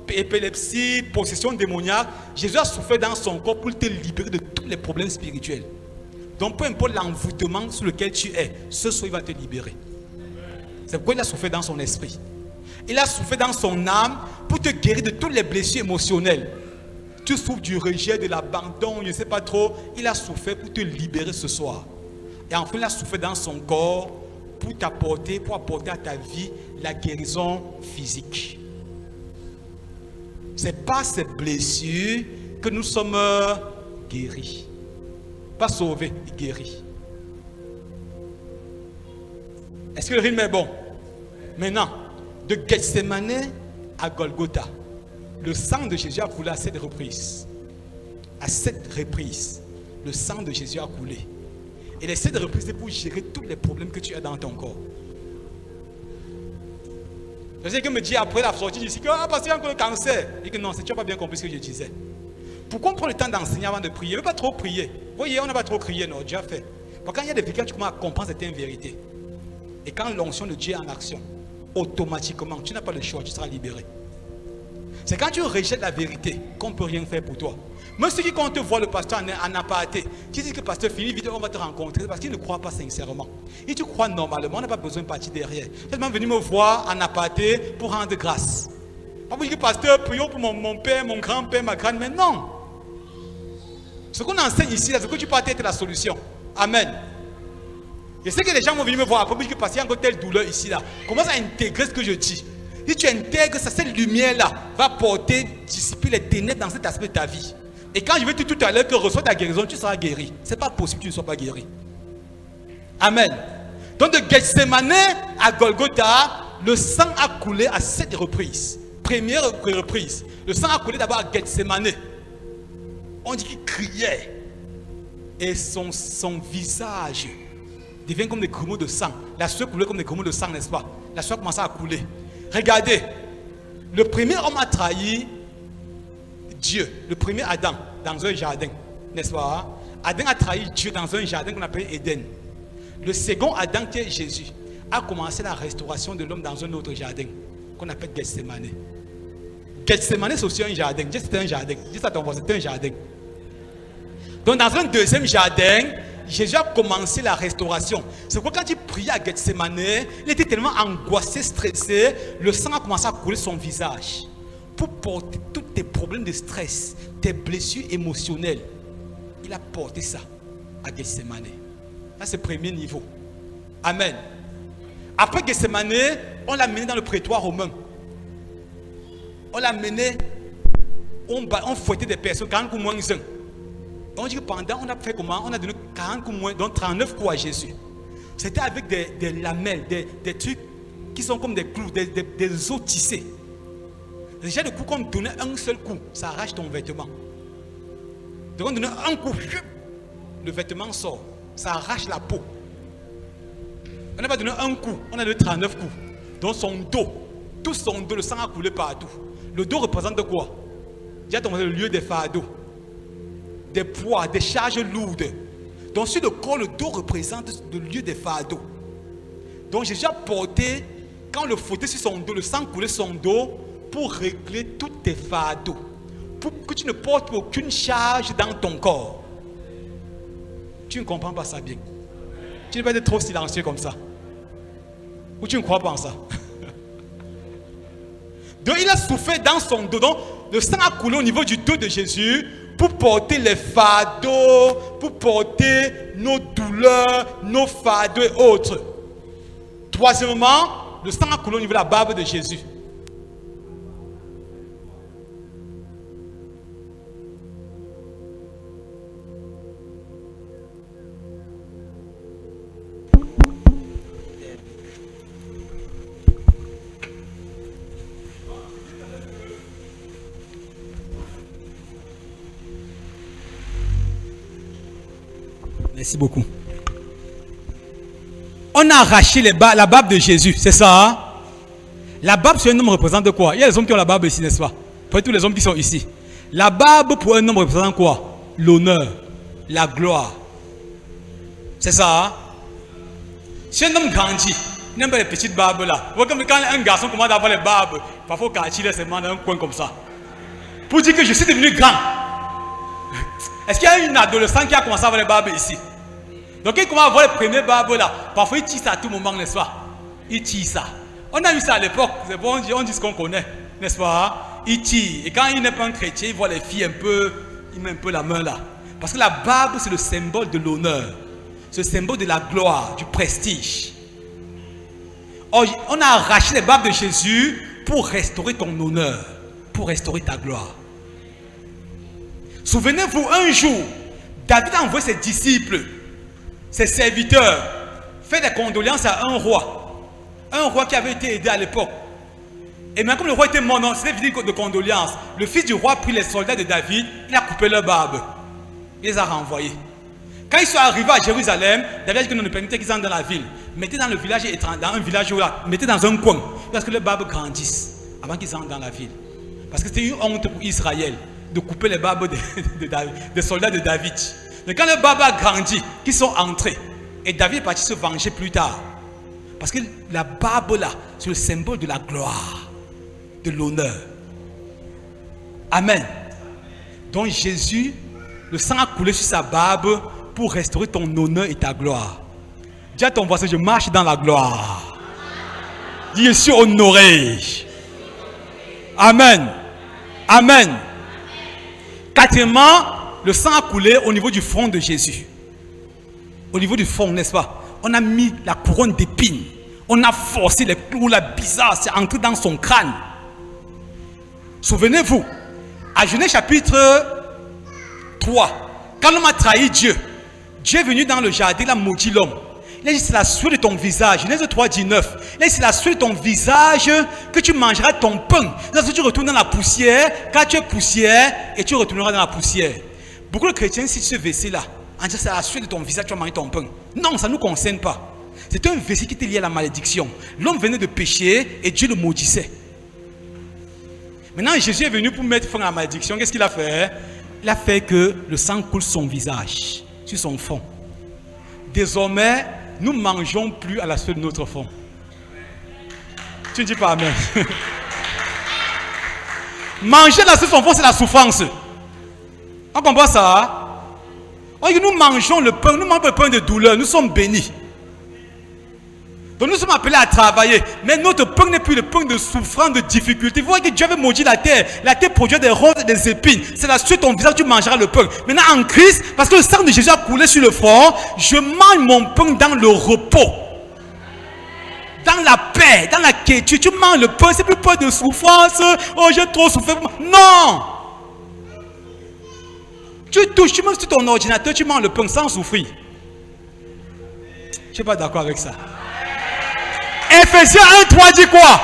épilepsie, possession démoniaque, Jésus a souffert dans son corps pour te libérer de tous les problèmes spirituels. Donc, peu importe l'envoûtement sur lequel tu es, ce soir il va te libérer. C'est pourquoi il a souffert dans son esprit. Il a souffert dans son âme pour te guérir de toutes les blessures émotionnelles. Tu souffres du rejet, de l'abandon, je ne sais pas trop. Il a souffert pour te libérer ce soir. Et enfin, il a souffert dans son corps pour apporter à ta vie la guérison physique. Ce n'est pas ces blessures que nous sommes guéris. Pas sauvés, guéris. Est-ce que le rythme est bon? Maintenant, de Gethsemane à Golgotha, le sang de Jésus a coulé à 7 reprises. À 7 reprises, le sang de Jésus a coulé. Et les 7 reprises, c'est pour gérer tous les problèmes que tu as dans ton corps. Je sais que me dit après la sortie d'ici que parce qu'il y a encore le cancer. Et que non, tu n'as pas bien compris ce que je disais. Pourquoi on prend le temps d'enseigner avant de prier? Ne pas trop prier. Vous voyez, on n'a pas trop crié, non, déjà fait. Quand il y a des vérités, tu commences à comprendre certaines vérités. Et quand l'onction de Dieu est en action, automatiquement, tu n'as pas le choix, tu seras libéré. C'est quand tu rejettes la vérité qu'on ne peut rien faire pour toi. Même ceux qui, quand on te voit le pasteur en aparté, tu dis que le pasteur finit vite, on va te rencontrer, parce qu'il ne croit pas sincèrement. Et tu crois normalement, on n'a pas besoin de partir derrière. Tu es même venu me voir en aparté pour rendre grâce. Pas pour dire que pasteur, prions pour mon père, mon grand-père, ma grand-mère. Non. Ce qu'on enseigne ici, c'est que tu peux être la solution. Amen. Je sais que les gens vont venir me voir après, parce qu'il y a encore telle douleur ici, là. Commence à intégrer ce que je dis. Si tu intègres ça, cette lumière-là va porter, dissiper les ténèbres dans cet aspect de ta vie. Et quand je vais te dire tout à l'heure que reçois ta guérison, tu seras guéri. Ce n'est pas possible que tu ne sois pas guéri. Amen. Donc de Gethsemane à Golgotha, le sang a coulé à 7 reprises. Première reprise, le sang a coulé d'abord à Gethsemane. On dit qu'il criait. Et son visage devient comme des grumeaux de sang. La sueur coulait comme des grumeaux de sang, n'est-ce pas? La sueur commençait à couler. Regardez, le premier homme a trahi Dieu, le premier Adam, dans un jardin, n'est-ce pas? Adam a trahi Dieu dans un jardin qu'on appelle Éden. Le second Adam, qui est Jésus, a commencé la restauration de l'homme dans un autre jardin, qu'on appelle Gethsemane. Gethsemane, c'est aussi un jardin. Dieu, c'était un jardin. Dis ça à ton voisin, c'était un jardin. Donc, dans un deuxième jardin, Jésus a commencé la restauration. C'est pourquoi quand il priait à Gethsemane, il était tellement angoissé, stressé, le sang a commencé à couler son visage. Pour porter tous tes problèmes de stress, tes blessures émotionnelles. Il a porté ça à Gethsemane. Là, c'est le premier niveau. Amen. Après Gethsemane, on l'a mené dans le prétoire romain. On l'a mené, on fouettait des personnes, 40 coups moins 1. On dit que pendant, on a fait comment? On a donné 40 coups moins, donc 39 coups à Jésus. C'était avec des lamelles, des trucs qui sont comme des clous, des os tissés. Déjà, le coup qu'on donnait un seul coup, ça arrache ton vêtement. Donc on donnait un coup, le vêtement sort, ça arrache la peau. On n'a pas donné un coup, on a donné 39 coups. Donc son dos, tout son dos, le sang a coulé partout. Le dos représente quoi? Déjà, le lieu des fardeaux, des poids, des charges lourdes. Donc sur le corps, le dos représente le lieu des fardeaux. Donc Jésus a porté, quand le fouettait sur son dos, le sang coulait sur son dos pour régler tous tes fardeaux. Pour que tu ne portes aucune charge dans ton corps. Tu ne comprends pas ça bien. Tu ne peux pas être trop silencieux comme ça. Ou tu ne crois pas en ça. Donc il a souffert dans son dos. Donc le sang a coulé au niveau du dos de Jésus pour porter les fardeaux, pour porter nos douleurs, nos fardeaux et autres. Troisièmement, le sang a coulé au niveau de la barbe de Jésus. Merci beaucoup. On a arraché la barbe de Jésus, c'est ça, hein? La barbe sur un homme représente quoi? Il y a les hommes qui ont la barbe ici, n'est-ce pas? Pour tous les hommes qui sont ici. La barbe pour un homme représente quoi? L'honneur, la gloire. C'est ça, hein? Si un homme grandit, il n'aime pas les petites barbes là. Vous voyez quand un garçon commence à avoir les barbes, parfois quand il est seulement dans un coin comme ça. Pour dire que je suis devenu grand. Est-ce qu'il y a une adolescent qui a commencé à avoir les barbes ici? Donc il commence à avoir les premières barbes là. Parfois il tire ça à tout moment, n'est-ce pas? Il tire ça. On a vu ça à l'époque. C'est bon, on dit ce qu'on connaît, n'est-ce pas? Il tire. Et quand il n'est pas un chrétien, il voit les filles un peu, il met un peu la main là. Parce que la barbe, c'est le symbole de l'honneur. C'est le symbole de la gloire, du prestige. On a arraché les barbes de Jésus pour restaurer ton honneur, pour restaurer ta gloire. Souvenez-vous, un jour, David a envoyé ses disciples, ses serviteurs, faire des condoléances à un roi qui avait été aidé à l'époque. Et même comme le roi était mort, non, c'était vidéo de condoléances. Le fils du roi a pris les soldats de David, il a coupé leur barbe, il les a renvoyés. Quand ils sont arrivés à Jérusalem, David a dit que nous ne permettait qu'ils entrent dans la ville. Mettez dans le village, dans un village là, mettez dans un coin, parce que les barbes grandissent avant qu'ils entrent dans la ville. Parce que c'était une honte pour Israël de couper les barbes des soldats de David. Mais quand les barbes ont grandi, qu'ils sont entrés, et David est parti se venger plus tard. Parce que la barbe là, c'est le symbole de la gloire, de l'honneur. Amen. Donc Jésus, le sang a coulé sur sa barbe pour restaurer ton honneur et ta gloire. Dis à ton voisin, je marche dans la gloire. Dis, je suis honoré. Amen. Amen. Quatrièmement, le sang a coulé au niveau du front de Jésus. Au niveau du front, n'est-ce pas? On a mis la couronne d'épines. On a forcé les clous là bizarres, c'est entré dans son crâne. Souvenez-vous, à Genèse chapitre 3, quand l'homme a trahi Dieu, Dieu est venu dans le jardin, il a maudit l'homme. Il a dit, c'est la sueur de ton visage. Genèse 3, 19. Il a dit, c'est la sueur de ton visage que tu mangeras ton pain. Lorsque tu retournes dans la poussière, quand tu es poussière, et tu retourneras dans la poussière. Beaucoup de chrétiens citent ce verset-là. En disant, c'est la sueur de ton visage, tu vas manger ton pain. Non, ça ne nous concerne pas. C'est un verset qui était lié à la malédiction. L'homme venait de pécher et Dieu le maudissait. Maintenant, Jésus est venu pour mettre fin à la malédiction. Qu'est-ce qu'il a fait? Il a fait que le sang coule sur son visage, sur son front. Désormais, nous ne mangeons plus à la sueur de notre front. Tu ne dis pas amen. Manger à la sueur de son front, c'est la souffrance. On comprend ça? Nous mangeons le pain, nous mangeons le pain de douleur, nous sommes bénis. Donc nous sommes appelés à travailler. Mais notre pain n'est plus le pain de souffrance, de difficulté. Vous voyez que Dieu avait maudit la terre. La terre produit des roses et des épines. C'est la suite de ton visage que tu mangeras le pain. Maintenant en Christ, parce que le sang de Jésus a coulé sur le front, je mange mon pain dans le repos. Dans la paix, dans la quiétude. Tu manges le pain, c'est plus pas de souffrance. Oh, j'ai trop souffert. Non! Tu touches, tu manges sur ton ordinateur, tu manges le pain sans souffrir. Je ne suis pas d'accord avec ça. Ephésiens 1:3 dit quoi?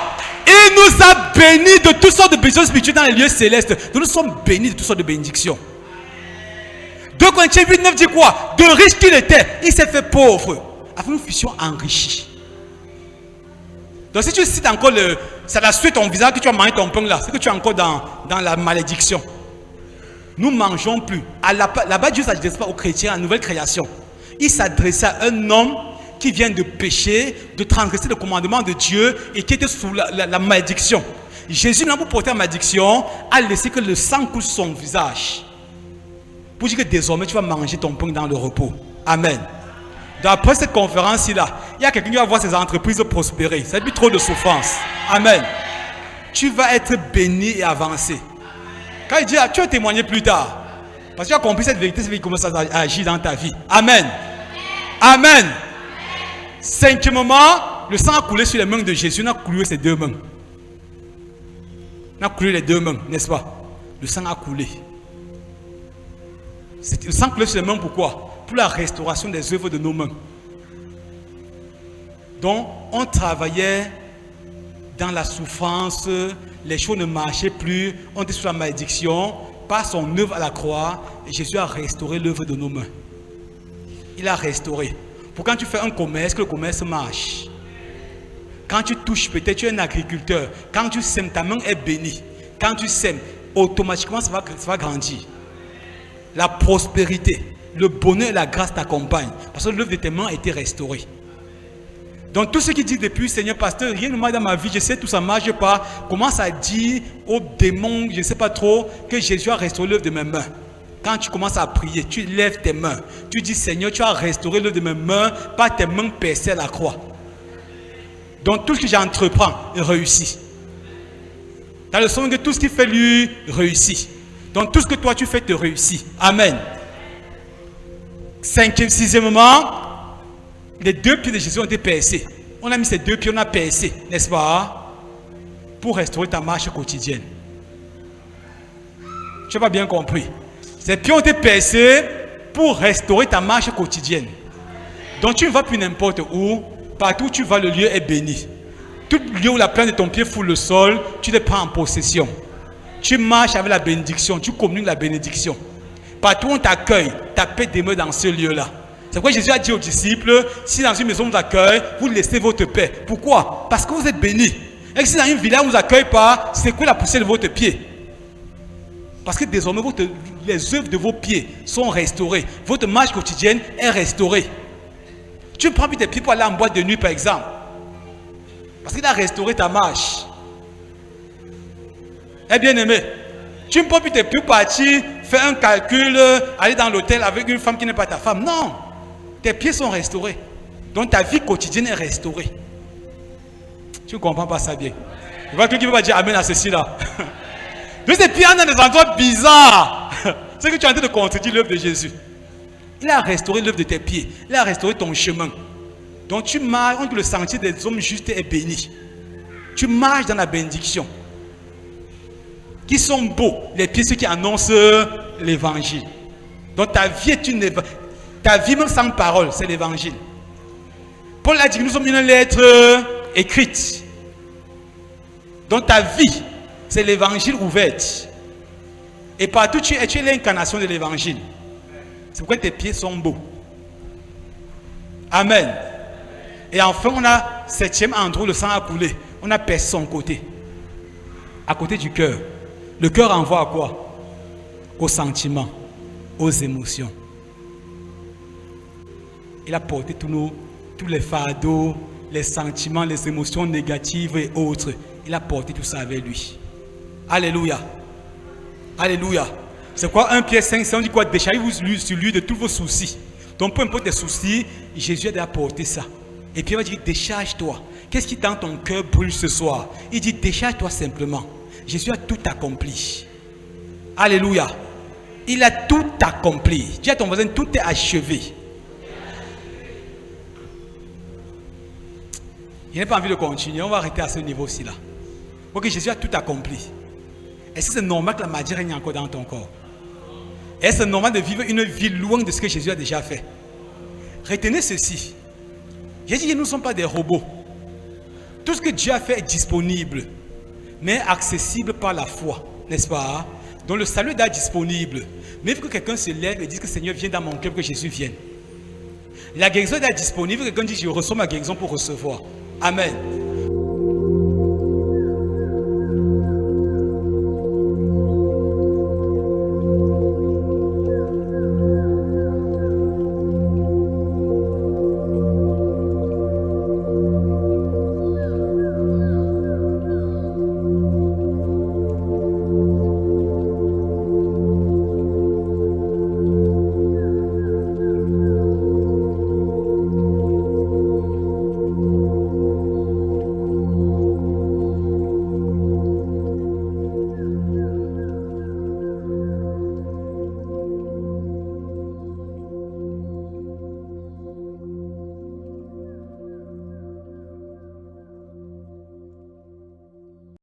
Il nous a bénis de toutes sortes de bénédictions spirituelles dans les lieux célestes. Donc nous sommes bénis de toutes sortes de bénédictions. 2 Corinthiens 8:9 dit quoi? De riche qu'il était, il s'est fait pauvre, afin que nous fussions enrichis. Donc si tu cites encore c'est la suite de ton visage que tu as mangé ton pain là, c'est que tu es encore dans la malédiction. Nous ne mangeons plus. Là-bas, Dieu ne s'adresse pas aux chrétiens, à la nouvelle création. Il s'adressait à un homme qui vient de pécher, de transgresser le commandement de Dieu et qui était sous la malédiction. Jésus, non pour porter la malédiction, a laissé que le sang coule sur son visage. Pour dire que désormais, tu vas manger ton pain dans le repos. Amen. Donc après cette conférence-là, il y a quelqu'un qui va voir ses entreprises prospérer. Ça n'a plus trop de souffrance. Amen. Tu vas être béni et avancé. Quand il dit, tu vas témoigner plus tard. Parce que tu as compris cette vérité, c'est qu'il commence à agir dans ta vie. Amen. Amen. Cinquièmement, le sang a coulé sur les mains de Jésus, n'a coulé ses deux mains. N'a coulé les deux mains, n'est-ce pas? Le sang a coulé. Le sang coulé sur les mains, pourquoi? Pour la restauration des œuvres de nos mains. Donc, on travaillait dans la souffrance, les choses ne marchaient plus, on était sous la malédiction. Par son œuvre à la croix, Jésus a restauré l'œuvre de nos mains. Il a restauré. Pour quand tu fais un commerce, que le commerce marche. Quand tu touches, peut-être tu es un agriculteur. Quand tu sèmes, ta main est bénie. Quand tu sèmes, automatiquement ça va grandir. La prospérité, le bonheur et la grâce t'accompagnent. Parce que l'œuvre de tes mains a été restaurée. Donc tout ce qui dit depuis, Seigneur pasteur, rien ne marche dans ma vie, je sais tout ça ne marche pas, commence à dire aux démons, je ne sais pas trop, que Jésus a restauré l'œuvre de mes mains. Quand tu commences à prier, tu lèves tes mains, tu dis Seigneur, tu as restauré l'œuvre de mes mains par tes mains percées à la croix. Donc tout ce que j'entreprends réussit. Dans le sens que tout ce qu'il fait lui réussit. Donc tout ce que toi tu fais te réussit. Amen. Sixièmement, les deux pieds de Jésus ont été percés. On a mis ces deux pieds, on a percé, n'est-ce pas? Pour restaurer ta marche quotidienne. Tu n'as pas bien compris. Ces pieds ont été percés pour restaurer ta marche quotidienne. Donc tu ne vas plus n'importe où. Partout où tu vas, le lieu est béni. Tout lieu où la plante de ton pied foule le sol, tu le prends en possession. Tu marches avec la bénédiction, tu communiques la bénédiction. Partout où on t'accueille, ta paix demeure dans ce lieu-là. C'est pourquoi Jésus a dit aux disciples, si dans une maison on vous accueille, vous laissez votre paix. Pourquoi? Parce que vous êtes bénis. Et si dans une villa on ne vous accueille pas, c'est quoi la poussière de votre pied? Parce que désormais, les œuvres de vos pieds sont restaurées. Votre marche quotidienne est restaurée. Tu ne prends plus tes pieds pour aller en boîte de nuit, par exemple. Parce qu'il a restauré ta marche. Eh bien aimé, tu ne prends plus tes pieds pour partir, faire un calcul, aller dans l'hôtel avec une femme qui n'est pas ta femme. Non. Tes pieds sont restaurés. Donc ta vie quotidienne est restaurée. Tu ne comprends pas ça bien. Il y a quelqu'un qui ne va pas dire amen à ceci là. Donc tes pieds sont dans des endroits bizarres. C'est que tu es en train de contredire l'œuvre de Jésus. Il a restauré l'œuvre de tes pieds. Il a restauré ton chemin. Donc tu marches, le sentier des hommes justes est béni. Tu marches dans la bénédiction. Qui sont beaux, les pieds ceux qui annoncent l'évangile. Donc ta vie est une évangile. Ta vie même sans parole, c'est l'évangile. Paul a dit que nous sommes une lettre écrite. Donc ta vie, c'est l'évangile ouverte. Et partout tu es l'incarnation de l'évangile. C'est pourquoi tes pieds sont beaux. Amen. Et enfin, on a septième endroit où le sang a coulé. On a percé son côté. À côté du cœur. Le cœur renvoie à quoi? Aux sentiments, aux émotions. Il a porté tous les fardeaux, les sentiments, les émotions négatives et autres. Il a porté tout ça avec lui. Alléluia. Alléluia. C'est quoi 1 Pierre 5, on dit quoi? Déchargez-vous sur lui de tous vos soucis. Donc peu importe tes soucis, Jésus a apporté ça. Et puis il va dire décharge-toi. Qu'est-ce qui dans ton cœur brûle ce soir? Il dit décharge-toi simplement. Jésus a tout accompli. Alléluia. Il a tout accompli. Dis à ton voisin, tout est achevé. Il n'a pas envie de continuer. On va arrêter à ce niveau-ci là. Ok, Jésus a tout accompli. Est-ce que c'est normal que la maladie règne encore dans ton corps? Est-ce que c'est normal de vivre une vie loin de ce que Jésus a déjà fait? Retenez ceci. Jésus dit, nous ne sommes pas des robots. Tout ce que Dieu a fait est disponible, mais accessible par la foi, n'est-ce pas? Donc le salut est disponible. Mais il faut que quelqu'un se lève et dise que Seigneur viens dans mon cœur, que Jésus vienne. La guérison est disponible, quelqu'un dit je reçois ma guérison pour recevoir. Amen.